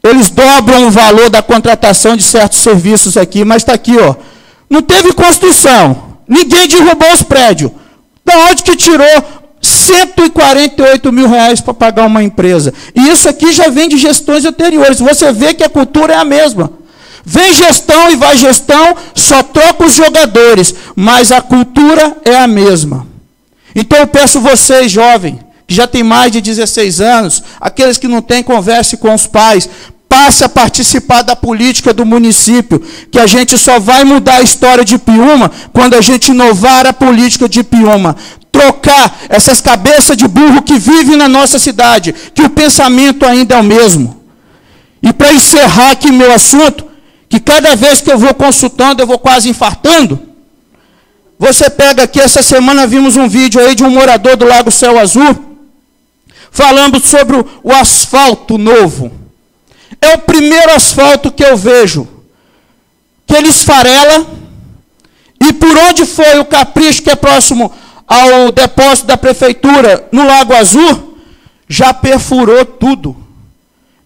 [SPEAKER 5] eles dobram o valor da contratação de certos serviços aqui. Mas está aqui, ó. Não teve construção. Ninguém derrubou os prédios. Da onde que tirou 148 mil reais para pagar uma empresa? E isso aqui já vem de gestões anteriores. Você vê que a cultura é a mesma. Vem gestão e vai gestão, só troca os jogadores, mas a cultura é a mesma. Então eu peço vocês, jovens, que já tem mais de 16 anos, aqueles que não têm, converse com os pais, passe a participar da política do município, que a gente só vai mudar a história de Piúma quando a gente inovar a política de Piúma. Trocar essas cabeças de burro que vivem na nossa cidade, que o pensamento ainda é o mesmo. E para encerrar aqui meu assunto, que cada vez que eu vou consultando, eu vou quase infartando. Você pega aqui, essa semana vimos um vídeo aí de um morador do Lago Céu Azul, falando sobre o asfalto novo. É o primeiro asfalto que eu vejo, que ele esfarela, e por onde foi o Capricho, que é próximo ao depósito da prefeitura, no Lago Azul, já perfurou tudo.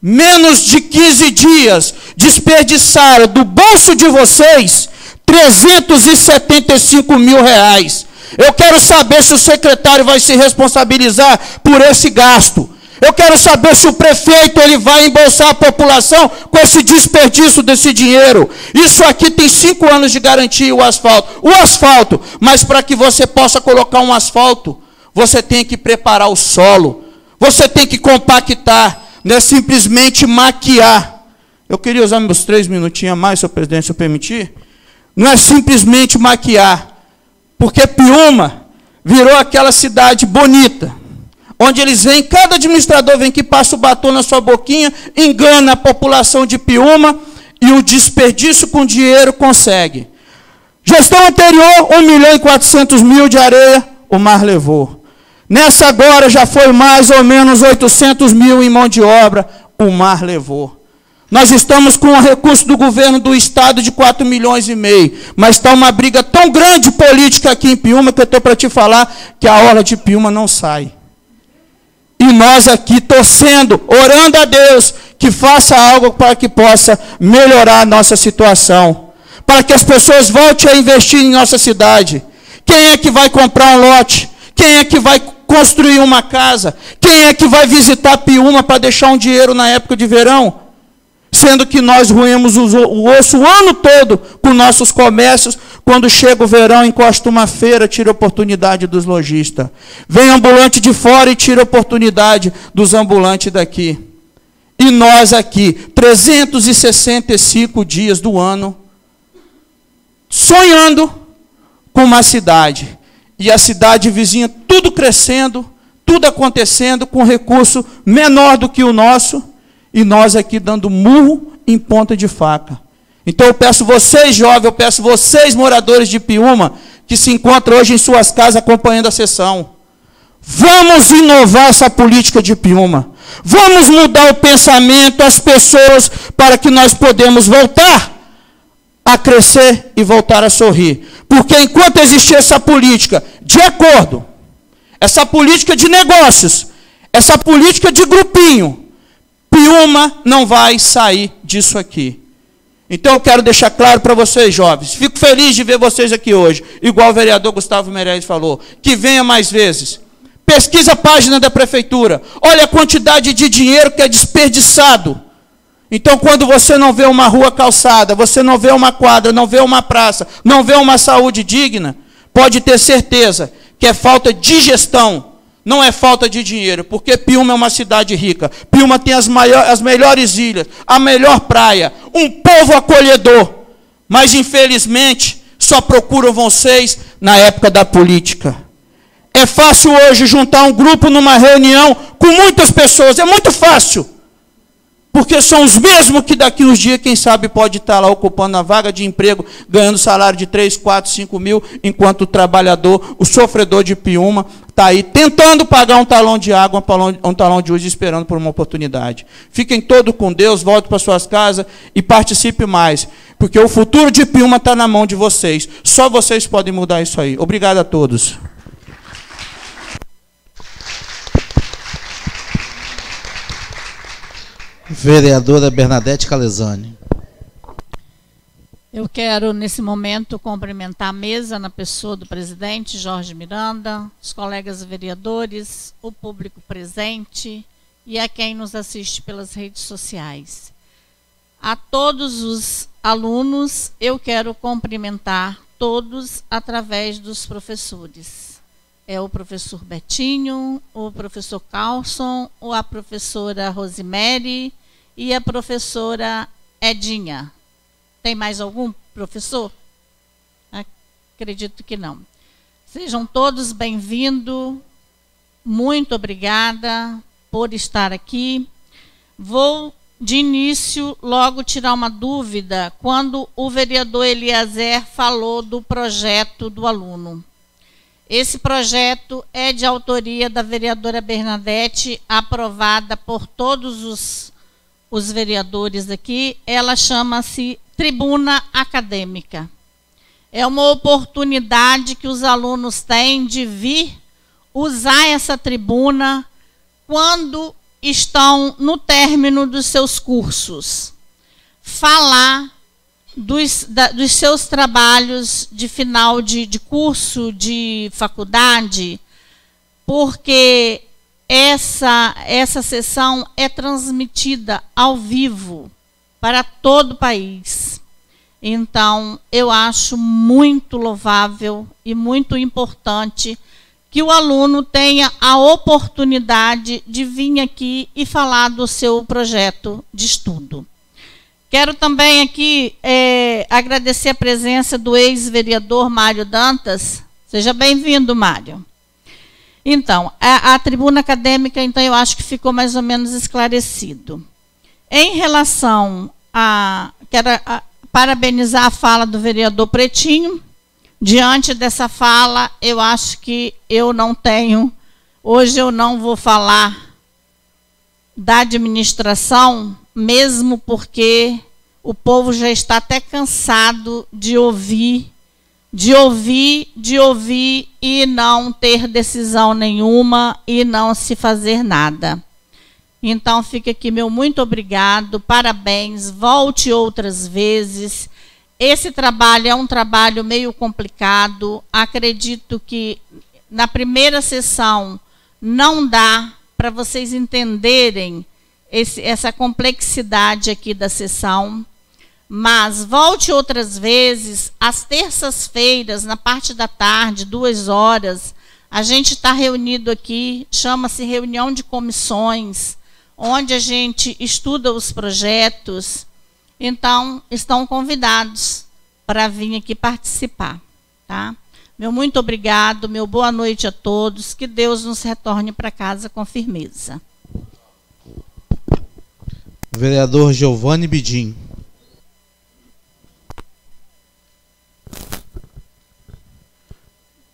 [SPEAKER 5] Menos de 15 dias, desperdiçaram do bolso de vocês 375 mil reais. Eu quero saber se o secretário vai se responsabilizar por esse gasto. Eu quero saber se o prefeito ele vai embolsar a população com esse desperdício desse dinheiro. Isso aqui tem 5 anos de garantia, o asfalto. O asfalto, mas para que você possa colocar um asfalto, você tem que preparar o solo. Você tem que compactar. Não é simplesmente maquiar. Eu queria usar meus 3 minutinhos a mais, senhor presidente, se eu permitir. Não é simplesmente maquiar. Porque Piúma virou aquela cidade bonita, onde eles vêm, cada administrador vem que passa o batom na sua boquinha, engana a população de Piúma, e o desperdício com dinheiro consegue. Gestão anterior, 1.400.000 de areia, o mar levou. Nessa agora já foi mais ou menos 800 mil em mão de obra, o mar levou. Nós estamos com um recurso do governo do estado de 4,5 milhões, mas está uma briga tão grande política aqui em Piúma, que eu estou para te falar que a orla de Piúma não sai. E nós aqui torcendo, orando a Deus, que faça algo para que possa melhorar a nossa situação. Para que as pessoas voltem a investir em nossa cidade. Quem é que vai comprar um lote? Quem é que vai construir uma casa? Quem é que vai visitar Piúma para deixar um dinheiro na época de verão? Sendo que nós roemos o osso o ano todo com nossos comércios, quando chega o verão, encosta uma feira, tira a oportunidade dos lojistas. Vem ambulante de fora e tira a oportunidade dos ambulantes daqui. E nós aqui, 365 dias do ano, sonhando com uma cidade. E a cidade vizinha, tudo crescendo, tudo acontecendo, com recurso menor do que o nosso, e nós aqui dando murro em ponta de faca. Então eu peço vocês, jovens, eu peço vocês, moradores de Piúma, que se encontram hoje em suas casas acompanhando a sessão. Vamos inovar essa política de Piúma. Vamos mudar o pensamento, as pessoas, para que nós podemos voltar a crescer e voltar a sorrir. Porque enquanto existir essa política de acordo, essa política de negócios, essa política de grupinho, Piúma não vai sair disso aqui. Então eu quero deixar claro para vocês, jovens, fico feliz de ver vocês aqui hoje, igual o vereador Gustavo Meirelles falou, que venha mais vezes. Pesquisa a página da prefeitura, olha a quantidade de dinheiro que é desperdiçado. Então, quando você não vê uma rua calçada, você não vê uma quadra, não vê uma praça, não vê uma saúde digna, pode ter certeza que é falta de gestão, não é falta de dinheiro, porque Piúma é uma cidade rica. Piúma tem as melhores ilhas, a melhor praia, um povo acolhedor. Mas, infelizmente, só procuram vocês na época da política. É fácil hoje juntar um grupo numa reunião com muitas pessoas, é muito fácil. Porque são os mesmos que daqui uns dias, quem sabe, pode estar lá ocupando a vaga de emprego, ganhando salário de 3, 4, 5 mil, enquanto o trabalhador, o sofredor de Piúma, está aí tentando pagar um talão de água, um talão de luz, esperando por uma oportunidade. Fiquem todos com Deus, voltem para suas casas e participem mais. Porque o futuro de Piúma está na mão de vocês. Só vocês podem mudar isso aí. Obrigado a todos.
[SPEAKER 4] Vereadora Bernadette Calesani.
[SPEAKER 6] Eu quero, nesse momento, cumprimentar a mesa na pessoa do presidente Jorge Miranda, os colegas vereadores, o público presente e a quem nos assiste pelas redes sociais. A todos os alunos, eu quero cumprimentar todos através dos professores. É o professor Betinho, o professor Carlson, a professora Rosemary e a professora Edinha. Tem mais algum professor? Acredito que não. Sejam todos bem-vindos. Muito obrigada por estar aqui. Vou, de início, logo tirar uma dúvida quando o vereador Eliezer falou do projeto do aluno. Esse projeto é de autoria da vereadora Bernadette, aprovada por todos os vereadores aqui. Ela chama-se Tribuna Acadêmica. É uma oportunidade que os alunos têm de vir usar essa tribuna quando estão no término dos seus cursos. Falar dos seus trabalhos de final de curso, de faculdade, porque essa sessão é transmitida ao vivo para todo o país. Então, eu acho muito louvável e muito importante que o aluno tenha a oportunidade de vir aqui e falar do seu projeto de estudo. Quero também aqui agradecer a presença do ex-vereador Mário Dantas. Seja bem-vindo, Mário. Então, a tribuna acadêmica, então, eu acho que ficou mais ou menos esclarecido. Em relação quero parabenizar a fala do vereador Pretinho. Diante dessa fala, eu acho que hoje eu não vou falar da administração, mesmo porque o povo já está até cansado de ouvir e não ter decisão nenhuma e não se fazer nada. Então, fica aqui meu muito obrigado, parabéns, volte outras vezes. Esse trabalho é um trabalho meio complicado. Acredito que na primeira sessão não dá para vocês entenderem essa complexidade aqui da sessão. Mas volte outras vezes, às terças-feiras, na parte da tarde, 2 horas, a gente está reunido aqui, chama-se reunião de comissões, onde a gente estuda os projetos. Então, estão convidados para vir aqui participar. Tá? Meu muito obrigado, meu boa noite a todos, que Deus nos retorne para casa com firmeza.
[SPEAKER 4] Vereador Giovanni Bidim.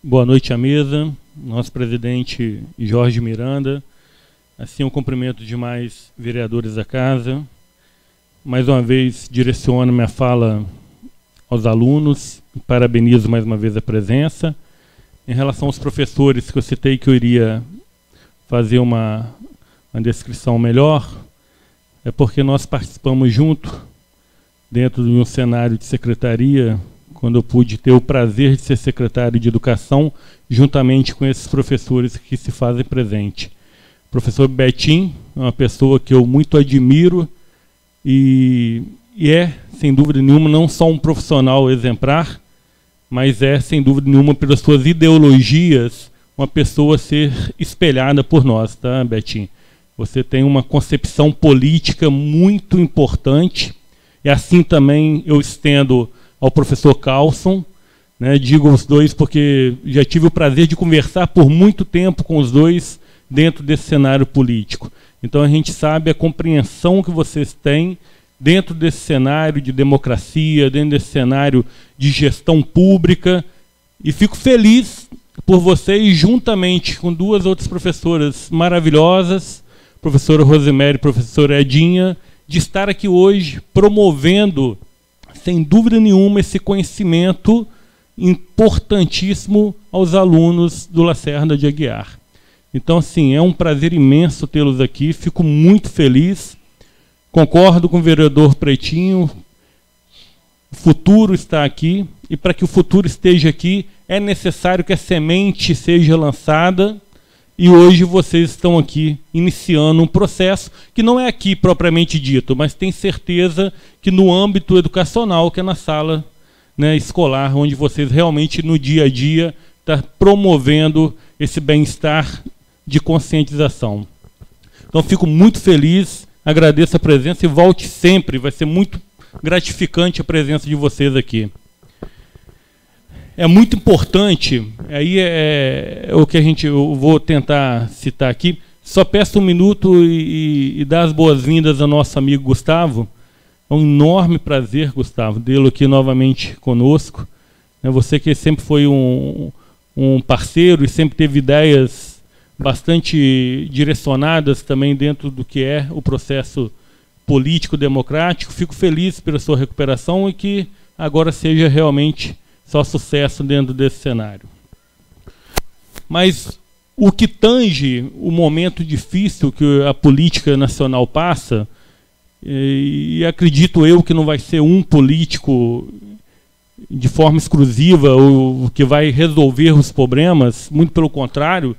[SPEAKER 7] Boa noite à mesa, nosso presidente Jorge Miranda. Assim, eu cumprimento demais vereadores da casa. Mais uma vez, direciono minha fala aos alunos, parabenizo mais uma vez a presença. Em relação aos professores que eu citei que eu iria fazer uma descrição melhor, é porque nós participamos junto, dentro de um cenário de secretaria, quando eu pude ter o prazer de ser secretário de Educação, juntamente com esses professores que se fazem presente. O professor Betim é uma pessoa que eu muito admiro e é, sem dúvida nenhuma, não só um profissional exemplar, mas é, sem dúvida nenhuma, pelas suas ideologias, uma pessoa a ser espelhada por nós, tá, Betim? Você tem uma concepção política muito importante, e assim também eu estendo ao professor Carlson, né, digo os dois porque já tive o prazer de conversar por muito tempo com os dois dentro desse cenário político. Então a gente sabe a compreensão que vocês têm dentro desse cenário de democracia, dentro desse cenário de gestão pública, e fico feliz por vocês, juntamente com 2 outras professoras maravilhosas, professora Rosemary e professora Edinha, de estar aqui hoje promovendo, sem dúvida nenhuma, esse conhecimento importantíssimo aos alunos do Lacerda de Aguiar. Então, assim, é um prazer imenso tê-los aqui, fico muito feliz. Concordo com o vereador Pretinho, o futuro está aqui, e para que o futuro esteja aqui, é necessário que a semente seja lançada, e hoje vocês estão aqui iniciando um processo que não é aqui propriamente dito, mas tenho certeza que no âmbito educacional, que é na sala, né, escolar, onde vocês realmente no dia a dia estão promovendo esse bem-estar de conscientização. Então fico muito feliz, agradeço a presença e volte sempre, vai ser muito gratificante a presença de vocês aqui. É muito importante, aí é o que eu vou tentar citar aqui, só peço um minuto e dar as boas-vindas ao nosso amigo Gustavo. É um enorme prazer, Gustavo, tê-lo aqui novamente conosco. Você que sempre foi um parceiro e sempre teve ideias bastante direcionadas também dentro do que é o processo político-democrático. Fico feliz pela sua recuperação e que agora seja realmente só sucesso dentro desse cenário. Mas o que tange o momento difícil que a política nacional passa, e acredito eu que não vai ser um político de forma exclusiva o que vai resolver os problemas, muito pelo contrário,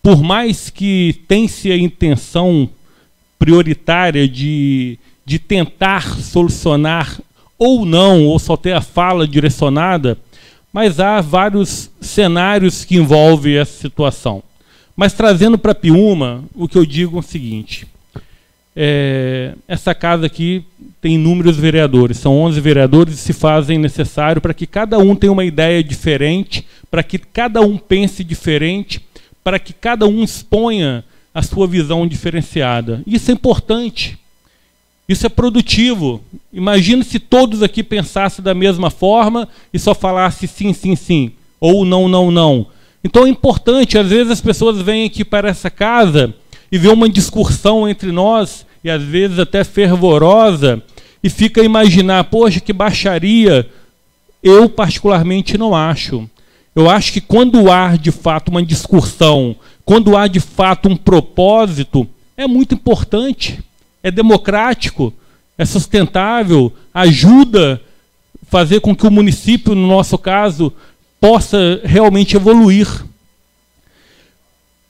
[SPEAKER 7] por mais que tenha a intenção prioritária de tentar solucionar ou não, ou só ter a fala direcionada, mas há vários cenários que envolvem essa situação. Mas trazendo para Piúma, o que eu digo é o seguinte, essa casa aqui tem inúmeros vereadores, são 11 vereadores e se fazem necessário para que cada um tenha uma ideia diferente, para que cada um pense diferente, para que cada um exponha a sua visão diferenciada. Isso é importante. Isso é produtivo. Imagina se todos aqui pensassem da mesma forma e só falassem sim, sim, sim, ou não, não, não. Então é importante, às vezes as pessoas vêm aqui para essa casa e vê uma discussão entre nós, e às vezes até fervorosa, e fica a imaginar, poxa, que baixaria. Eu particularmente não acho. Eu acho que quando há de fato uma discussão, quando há de fato um propósito, é muito importante. É democrático, é sustentável, ajuda a fazer com que o município, no nosso caso, possa realmente evoluir.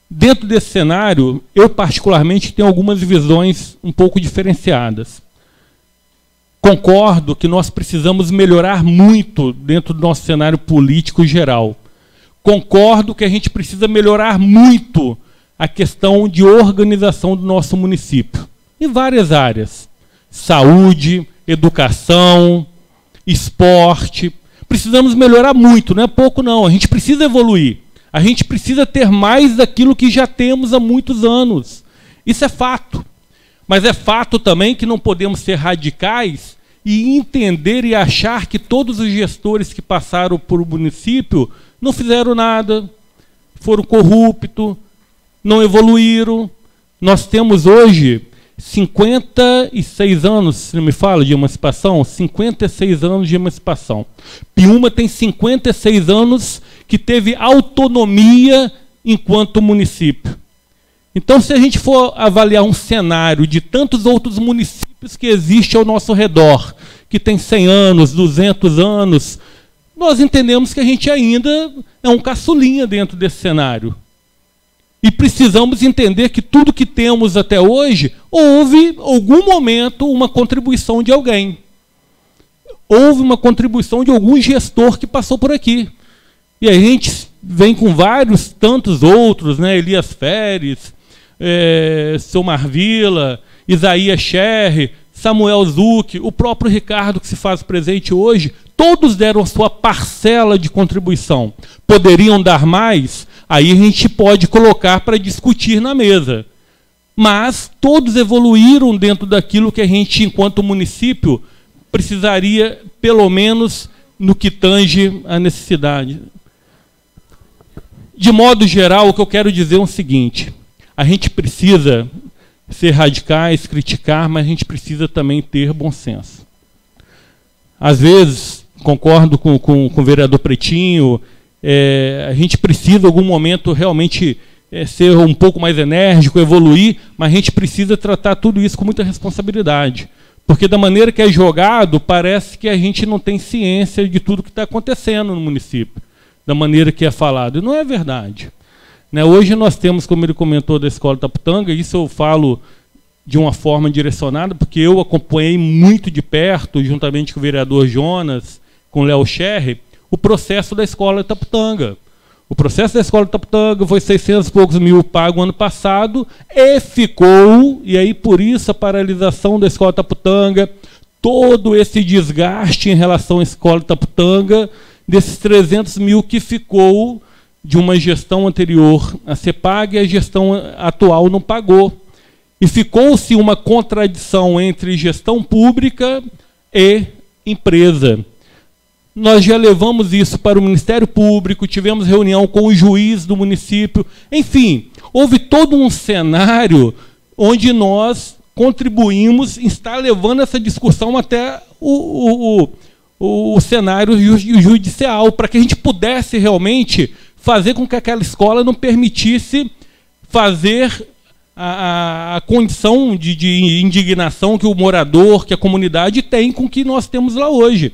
[SPEAKER 7] Dentro desse cenário, eu particularmente tenho algumas visões um pouco diferenciadas. Concordo que nós precisamos melhorar muito dentro do nosso cenário político geral. Concordo que a gente precisa melhorar muito a questão de organização do nosso município. Em várias áreas. Saúde, educação, esporte. Precisamos melhorar muito, não é pouco não. A gente precisa evoluir. A gente precisa ter mais daquilo que já temos há muitos anos. Isso é fato. Mas é fato também que não podemos ser radicais e entender e achar que todos os gestores que passaram por o município não fizeram nada, foram corruptos, não evoluíram. Nós temos hoje 56 anos, se não me fala, de emancipação, 56 anos de emancipação. Piúma tem 56 anos que teve autonomia enquanto município. Então, se a gente for avaliar um cenário de tantos outros municípios que existem ao nosso redor, que tem 100 anos, 200 anos, nós entendemos que a gente ainda é um caçulinha dentro desse cenário. E precisamos entender que tudo que temos até hoje, houve, em algum momento, uma contribuição de alguém. Houve uma contribuição de algum gestor que passou por aqui. E a gente vem com vários, tantos outros, né? Elias Feres, Seu Marvila, Isaías Scherre, Samuel Zucchi, o próprio Ricardo que se faz presente hoje, todos deram a sua parcela de contribuição. Poderiam dar mais? Aí a gente pode colocar para discutir na mesa. Mas todos evoluíram dentro daquilo que a gente, enquanto município, precisaria, pelo menos, no que tange a necessidade. De modo geral, o que eu quero dizer é o seguinte: a gente precisa ser radicais, criticar, mas a gente precisa também ter bom senso. Às vezes, concordo com o vereador Pretinho, a gente precisa, em algum momento, realmente ser um pouco mais enérgico, evoluir, mas a gente precisa tratar tudo isso com muita responsabilidade. Porque da maneira que é jogado, parece que a gente não tem ciência de tudo que está acontecendo no município, da maneira que é falado. E não é verdade. Né? Hoje nós temos, como ele comentou, da Escola Itaputanga, isso eu falo de uma forma direcionada, porque eu acompanhei muito de perto, juntamente com o vereador Jonas, com o Léo Scherrer, o processo da Escola Itaputanga. O processo da Escola Itaputanga foi 600 e poucos mil pago ano passado e ficou, e aí por isso a paralisação da Escola Itaputanga, todo esse desgaste em relação à Escola Itaputanga, desses 300 mil que ficou de uma gestão anterior a ser paga e a gestão atual não pagou. E ficou-se uma contradição entre gestão pública e empresa. Nós já levamos isso para o Ministério Público, tivemos reunião com o juiz do município. Enfim, houve todo um cenário onde nós contribuímos em estar levando essa discussão até o cenário judicial, para que a gente pudesse realmente fazer com que aquela escola não permitisse fazer a condição de indignação que o morador, que a comunidade tem com o que nós temos lá hoje.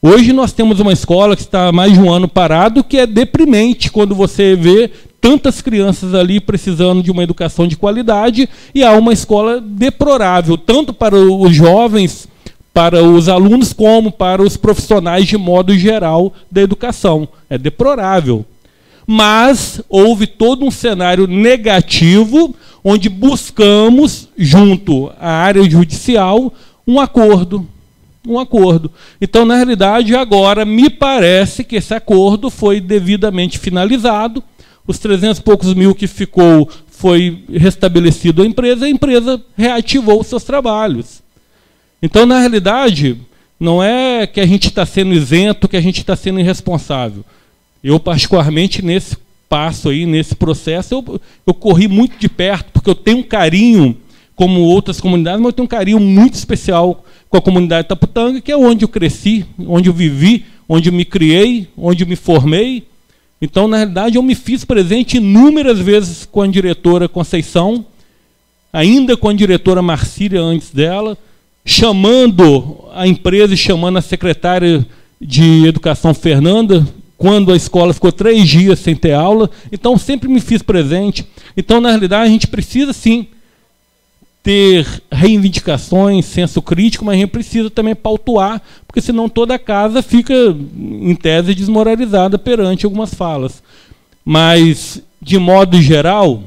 [SPEAKER 7] Hoje nós temos uma escola que está há mais de um ano parado, que é deprimente quando você vê tantas crianças ali precisando de uma educação de qualidade, e há uma escola deplorável, tanto para os jovens, para os alunos, como para os profissionais de modo geral da educação. É deplorável. Mas houve todo um cenário negativo, onde buscamos, junto à área judicial, um acordo. Então, na realidade, agora, me parece que esse acordo foi devidamente finalizado, os 300 e poucos mil que ficou foi restabelecido à empresa, a empresa reativou os seus trabalhos. Então, na realidade, não é que a gente está sendo isento, que a gente está sendo irresponsável. Eu, particularmente, nesse passo aí, nesse processo, eu corri muito de perto, porque eu tenho um carinho, como outras comunidades, mas eu tenho um carinho muito especial com a comunidade Itaputanga, que é onde eu cresci, onde eu vivi, onde eu me criei, onde eu me formei. Então, na realidade, eu me fiz presente inúmeras vezes com a diretora Conceição, ainda com a diretora Marcília antes dela, chamando a empresa e chamando a secretária de Educação Fernanda, quando a escola ficou 3 dias sem ter aula. Então, sempre me fiz presente. Então, na realidade, a gente precisa, sim, ter reivindicações, senso crítico, mas a gente precisa também pautuar, porque senão toda a casa fica, em tese, desmoralizada perante algumas falas. Mas, de modo geral,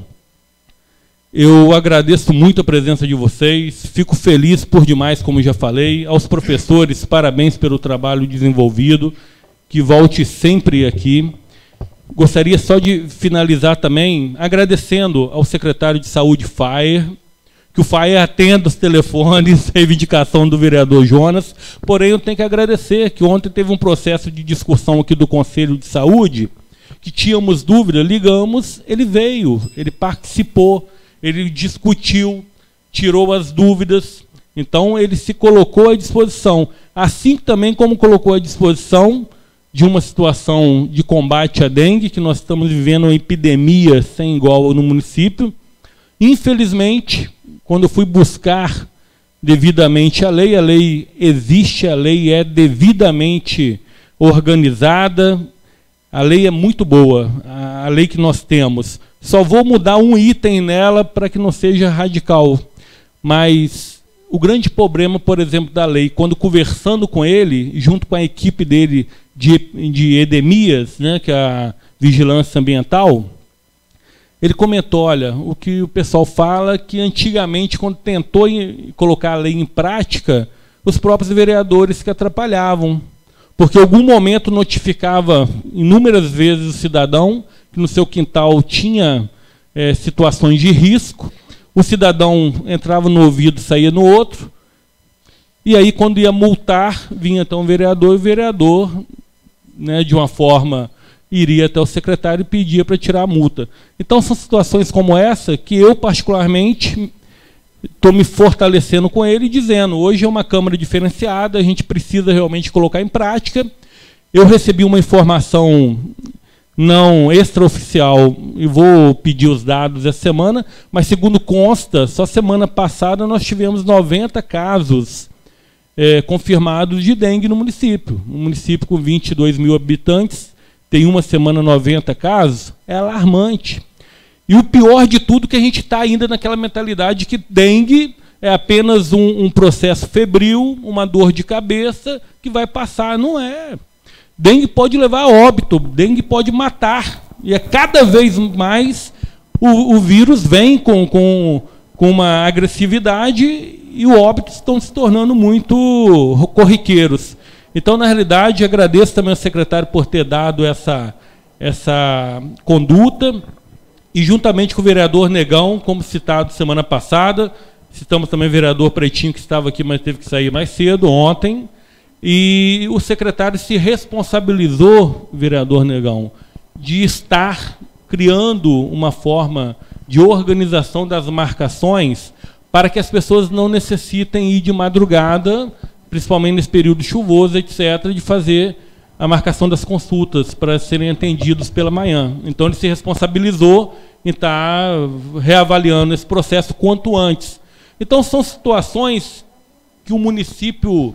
[SPEAKER 7] eu agradeço muito a presença de vocês, fico feliz por demais, como já falei. Aos professores, parabéns pelo trabalho desenvolvido, que volte sempre aqui. Gostaria só de finalizar também agradecendo ao secretário de Saúde, Faier, que o Faier atenda os telefones, reivindicação do vereador Jonas, porém eu tenho que agradecer que ontem teve um processo de discussão aqui do Conselho de Saúde, que tínhamos dúvida, ligamos, ele veio, ele participou, ele discutiu, tirou as dúvidas, então ele se colocou à disposição, assim também como colocou à disposição de uma situação de combate à dengue, que nós estamos vivendo uma epidemia sem igual no município. Infelizmente, quando eu fui buscar devidamente a lei existe, a lei é devidamente organizada, a lei é muito boa, a lei que nós temos. Só vou mudar um item nela para que não seja radical. Mas o grande problema, por exemplo, da lei, quando conversando com ele, junto com a equipe dele de Edemias, né, que é a Vigilância Ambiental, ele comentou, olha, o que o pessoal fala que antigamente, quando tentou colocar a lei em prática, os próprios vereadores que atrapalhavam, porque em algum momento notificava inúmeras vezes o cidadão que no seu quintal tinha situações de risco, o cidadão entrava no ouvido, saía no outro, e aí quando ia multar, vinha então o vereador, e o vereador, né, de uma forma, iria até o secretário e pedia para tirar a multa. Então são situações como essa que eu particularmente estou me fortalecendo com ele, dizendo, hoje é uma Câmara diferenciada, a gente precisa realmente colocar em prática. Eu recebi uma informação não extraoficial, e vou pedir os dados essa semana, mas segundo consta, só semana passada nós tivemos 90 casos confirmados de dengue no município. Um município com 22 mil habitantes, tem uma semana 90 casos, é alarmante. E o pior de tudo é que a gente está ainda naquela mentalidade de que dengue é apenas um processo febril, uma dor de cabeça que vai passar. Não é. Dengue pode levar a óbito, dengue pode matar. E cada vez mais o vírus vem com uma agressividade e os óbitos estão se tornando muito corriqueiros. Então, na realidade, agradeço também ao secretário por ter dado essa conduta, e juntamente com o vereador Negão, como citado semana passada, citamos também o vereador Pretinho, que estava aqui, mas teve que sair mais cedo, ontem, e o secretário se responsabilizou, vereador Negão, de estar criando uma forma de organização das marcações para que as pessoas não necessitem ir de madrugada, principalmente nesse período chuvoso, etc., de fazer a marcação das consultas para serem atendidos pela manhã. Então, ele se responsabilizou em estar reavaliando esse processo quanto antes. Então, são situações que o município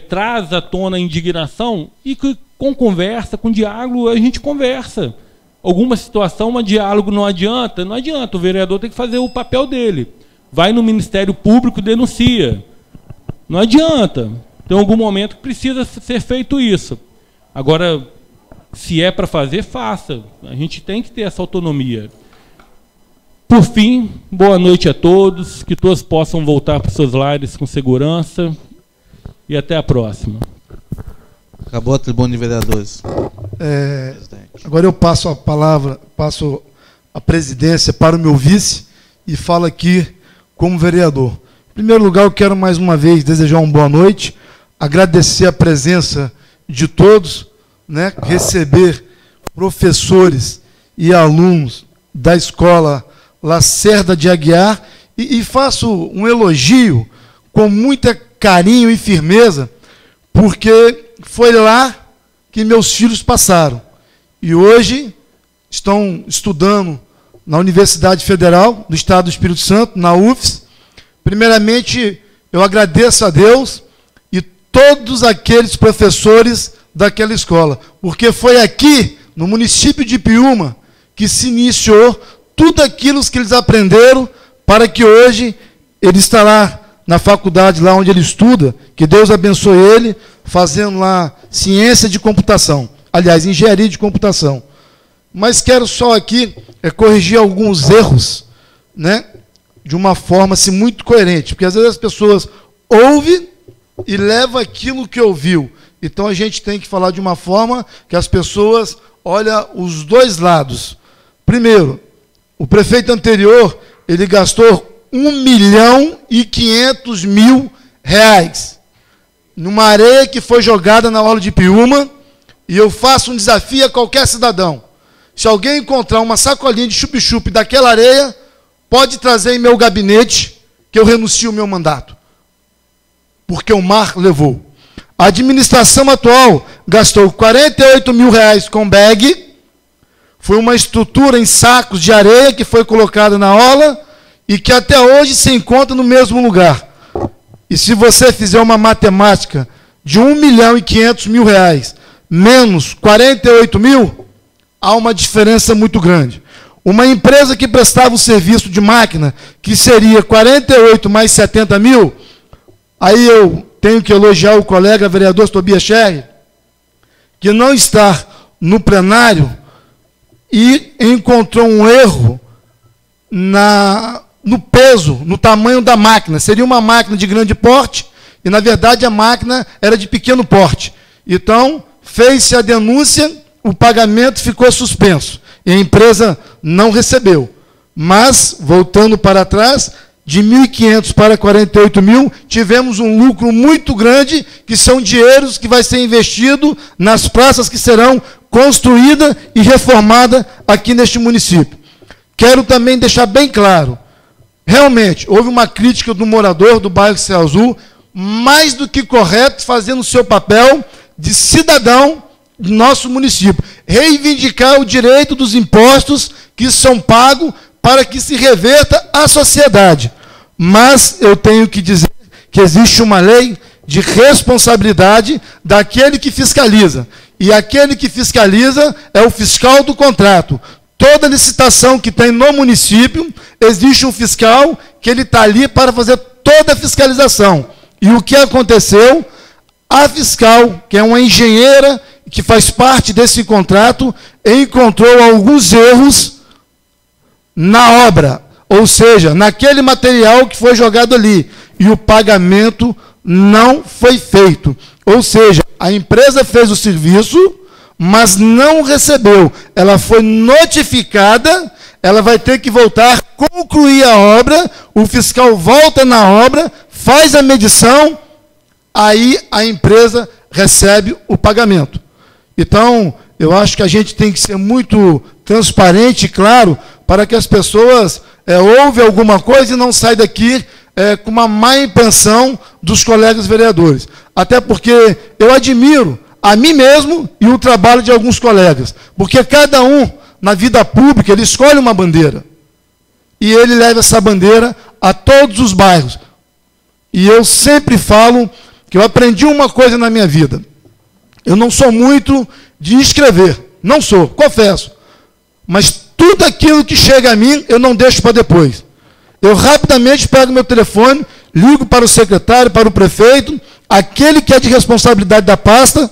[SPEAKER 7] traz à tona a indignação e que, com conversa, com diálogo, a gente conversa. Alguma situação, um diálogo não adianta, o vereador tem que fazer o papel dele. Vai no Ministério Público e denuncia. Não adianta. Tem algum momento que precisa ser feito isso. Agora, se é para fazer, faça. A gente tem que ter essa autonomia. Por fim, boa noite a todos, que todos possam voltar para os seus lares com segurança e até a próxima.
[SPEAKER 4] Acabou a tribuna de vereadores.
[SPEAKER 1] Agora eu passo a palavra, passo a presidência para o meu vice e falo aqui como vereador. Em primeiro lugar, eu quero mais uma vez desejar uma boa noite, agradecer a presença de todos, né, receber professores e alunos da escola Lacerda de Aguiar e faço um elogio com muita carinho e firmeza, porque foi lá que meus filhos passaram. E hoje estão estudando na Universidade Federal do Estado do Espírito Santo, na UFES. Primeiramente, eu agradeço a Deus e todos aqueles professores daquela escola, porque foi aqui, no município de Piúma, que se iniciou tudo aquilo que eles aprenderam para que hoje ele está lá na faculdade, lá onde ele estuda, que Deus abençoe ele, fazendo lá ciência de computação, aliás, engenharia de computação. Mas quero só aqui corrigir alguns erros, né, de uma forma assim, muito coerente, porque às vezes as pessoas ouvem e levam aquilo que ouviu. Então a gente tem que falar de uma forma que as pessoas olham os dois lados. Primeiro, o prefeito anterior, ele gastou R$1.500.000 numa areia que foi jogada na orla de Piúma, e eu faço um desafio a qualquer cidadão. Se alguém encontrar uma sacolinha de chup-chup daquela areia, pode trazer em meu gabinete, que eu renuncio o meu mandato. Porque o mar levou. A administração atual gastou R$48.000 com bag. Foi uma estrutura em sacos de areia que foi colocada na orla e que até hoje se encontra no mesmo lugar. E se você fizer uma matemática de R$1.500.000 menos 48 mil, há uma diferença muito grande. Uma empresa que prestava o serviço de máquina, que seria 48 mais 70 mil, aí eu tenho que elogiar o colega vereador Tobias Scherrer, que não está no plenário e encontrou um erro no peso, no tamanho da máquina. Seria uma máquina de grande porte e, na verdade, a máquina era de pequeno porte. Então, fez-se a denúncia, o pagamento ficou suspenso e a empresa não recebeu. Mas, voltando para trás, de 1.500 para 48 mil, tivemos um lucro muito grande, que são dinheiros que vai ser investido nas praças que serão construídas e reformadas aqui neste município. Quero também deixar bem claro, realmente, houve uma crítica do morador do bairro Céu Azul, mais do que correto, fazendo o seu papel de cidadão do nosso município. reivindicar o direito dos impostos que são pagos para que se reverta à sociedade. Mas eu tenho que dizer que existe uma lei de responsabilidade daquele que fiscaliza. E aquele que fiscaliza é o fiscal do contrato. Toda licitação que tem no município, existe um fiscal que ele está ali para fazer toda a fiscalização. E o que aconteceu? A fiscal, que é uma engenheira que faz parte desse contrato, encontrou alguns erros na obra, ou seja, naquele material que foi jogado ali, e o pagamento não foi feito. Ou seja, a empresa fez o serviço, mas não recebeu. Ela foi notificada, ela vai ter que voltar, concluir a obra, o fiscal volta na obra, faz a medição, aí a empresa recebe o pagamento. Então, eu acho que a gente tem que ser muito transparente e claro, para que as pessoas ouvem alguma coisa e não saiam daqui com uma má intenção dos colegas vereadores. Até porque eu admiro a mim mesmo e o trabalho de alguns colegas. Porque cada um, na vida pública, ele escolhe uma bandeira. E ele leva essa bandeira a todos os bairros. E eu sempre falo que eu aprendi uma coisa na minha vida. Eu não sou muito de escrever. Não sou, confesso. Mas tudo aquilo que chega a mim, eu não deixo para depois. Eu rapidamente pego meu telefone, ligo para o secretário, para o prefeito, aquele que é de responsabilidade da pasta,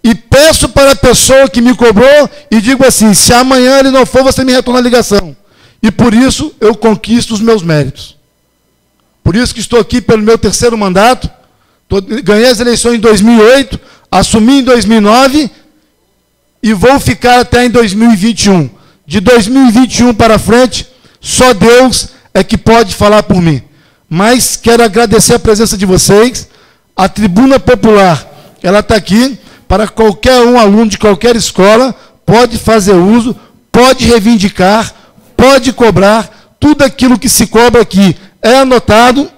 [SPEAKER 1] e peço para a pessoa que me cobrou e digo assim, se amanhã ele não for, você me retorna a ligação. E por isso eu conquisto os meus méritos. Por isso que estou aqui pelo meu 3º mandato, ganhei as eleições em 2008, assumi em 2009 e vou ficar até em 2021. De 2021 para frente, só Deus é que pode falar por mim. Mas quero agradecer a presença de vocês. A Tribuna Popular, ela está aqui para qualquer um aluno de qualquer escola, pode fazer uso, pode reivindicar, pode cobrar, tudo aquilo que se cobra aqui é anotado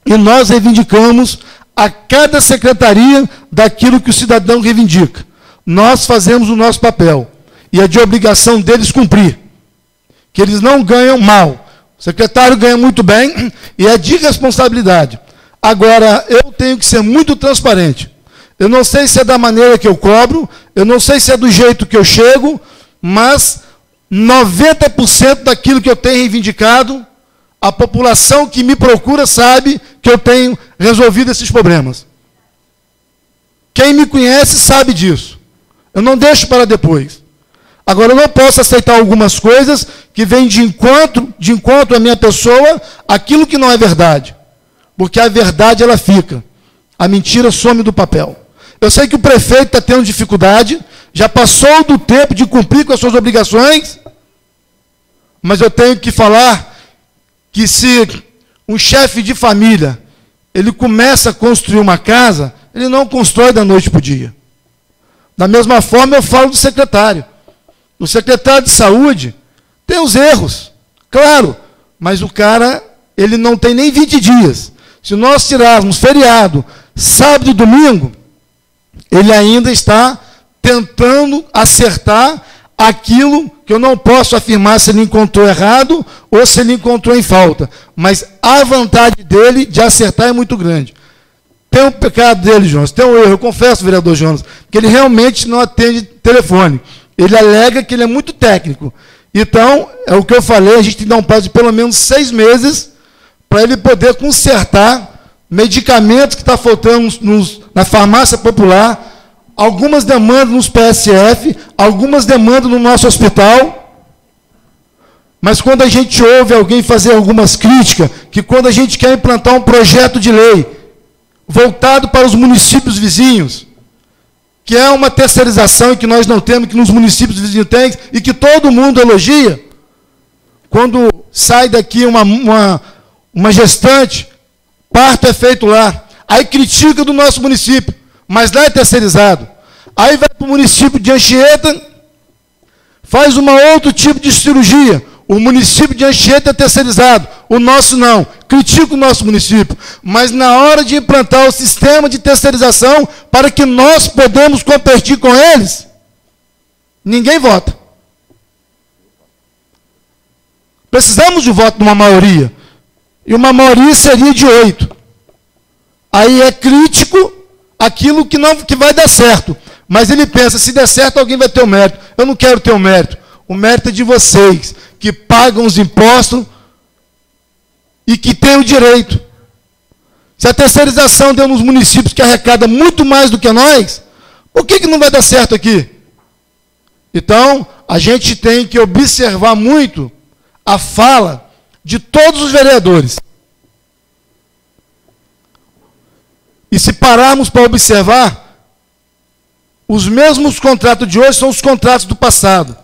[SPEAKER 1] e nós reivindicamos a cada secretaria daquilo que o cidadão reivindica. Nós fazemos o nosso papel e é de obrigação deles cumprir, que eles não ganham mal. O secretário ganha muito bem e é de responsabilidade. Agora, eu tenho que ser muito transparente. Eu não sei se é da maneira que eu cobro, eu não sei se é do jeito que eu chego, mas 90% daquilo que eu tenho reivindicado, a população que me procura sabe que eu tenho resolvido esses problemas. Quem me conhece sabe disso. Eu não deixo para depois. Agora, eu não posso aceitar algumas coisas que vêm de encontro à minha pessoa, aquilo que não é verdade. Porque a verdade, ela fica. A mentira some do papel. Eu sei que o prefeito está tendo dificuldade, já passou do tempo de cumprir com as suas obrigações, mas eu tenho que falar que se um chefe de família, ele começa a construir uma casa, ele não constrói da noite para o dia. Da mesma forma, eu falo do secretário. O secretário de saúde tem os erros, claro, mas o cara, ele não tem nem 20 dias. Se nós tirarmos feriado, sábado e domingo, ele ainda está tentando acertar aquilo que eu não posso afirmar se ele encontrou errado ou se ele encontrou em falta. Mas a vontade dele de acertar é muito grande. Tem um pecado dele, Jonas, tem um erro, eu confesso, vereador Jonas, que ele realmente não atende telefone. Ele alega que ele é muito técnico. Então, é o que eu falei, a gente tem que dar um prazo de pelo menos 6 meses para ele poder consertar medicamentos que está faltando na farmácia popular, algumas demandas nos PSF, algumas demandas no nosso hospital. Mas quando a gente ouve alguém fazer algumas críticas, que quando a gente quer implantar um projeto de lei voltado para os municípios vizinhos, que é uma terceirização que nós não temos, que nos municípios vizinhos tem, e que todo mundo elogia, quando sai daqui uma gestante, parto é feito lá, aí critica do nosso município, mas lá é terceirizado. Aí vai para o município de Anchieta, faz outro tipo de cirurgia. O município de Anchieta é terceirizado, o nosso não. Critica o nosso município. Mas na hora de implantar o sistema de terceirização, para que nós podemos competir com eles, Ninguém vota. Precisamos de voto de uma maioria. E uma maioria seria de 8. Aí é crítico aquilo que vai dar certo. Mas ele pensa, se der certo, alguém vai ter o mérito. Eu não quero ter o mérito. O mérito é de vocês, que pagam os impostos e que têm o direito. Se a terceirização deu nos municípios que arrecada muito mais do que nós, por que não vai dar certo aqui? Então, a gente tem que observar muito a fala de todos os vereadores. E se pararmos para observar, os mesmos contratos de hoje são os contratos do passado.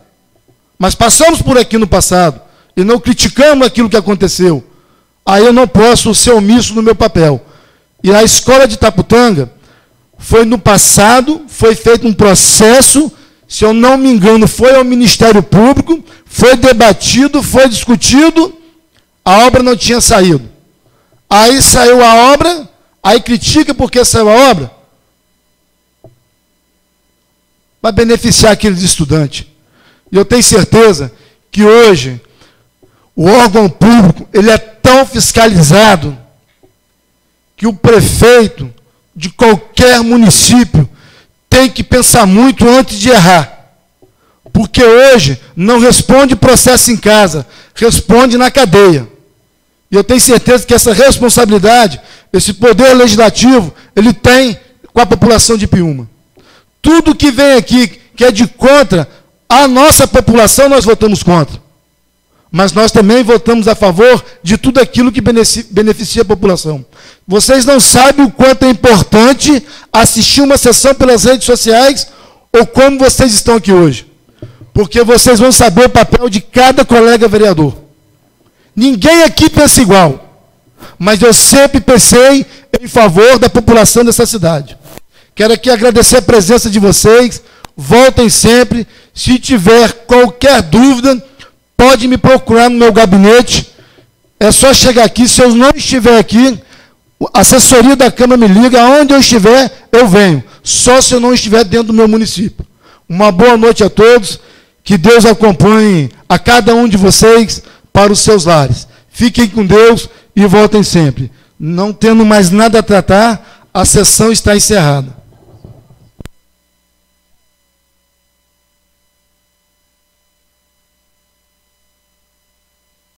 [SPEAKER 1] Mas passamos por aqui no passado e não criticamos aquilo que aconteceu. Aí eu não posso ser omisso no meu papel. E a escola de Itaputanga foi no passado, foi feito um processo, se eu não me engano, foi ao Ministério Público, foi debatido, foi discutido, a obra não tinha saído. Aí saiu a obra, aí critica porque saiu a obra. Vai beneficiar aqueles estudantes. E eu tenho certeza que hoje o órgão público ele é tão fiscalizado que o prefeito de qualquer município tem que pensar muito antes de errar. Porque hoje não responde processo em casa, responde na cadeia. E eu tenho certeza que essa responsabilidade, esse poder legislativo, ele tem com a população de Piúma. Tudo que vem aqui, que é de contra a nossa população, nós votamos contra. Mas nós também votamos a favor de tudo aquilo que beneficia a população. Vocês não sabem o quanto é importante assistir uma sessão pelas redes sociais ou como vocês estão aqui hoje. Porque vocês vão saber o papel de cada colega vereador. Ninguém aqui pensa igual. Mas eu sempre pensei em favor da população dessa cidade. Quero aqui agradecer a presença de vocês. Voltem sempre. Se tiver qualquer dúvida, pode me procurar no meu gabinete. É só chegar aqui. Se eu não estiver aqui, a assessoria da Câmara me liga. Aonde eu estiver, eu venho. Só se eu não estiver dentro do meu município. Uma boa noite a todos. Que Deus acompanhe a cada um de vocês para os seus lares. Fiquem com Deus e voltem sempre. Não tendo mais nada a tratar, a sessão está encerrada.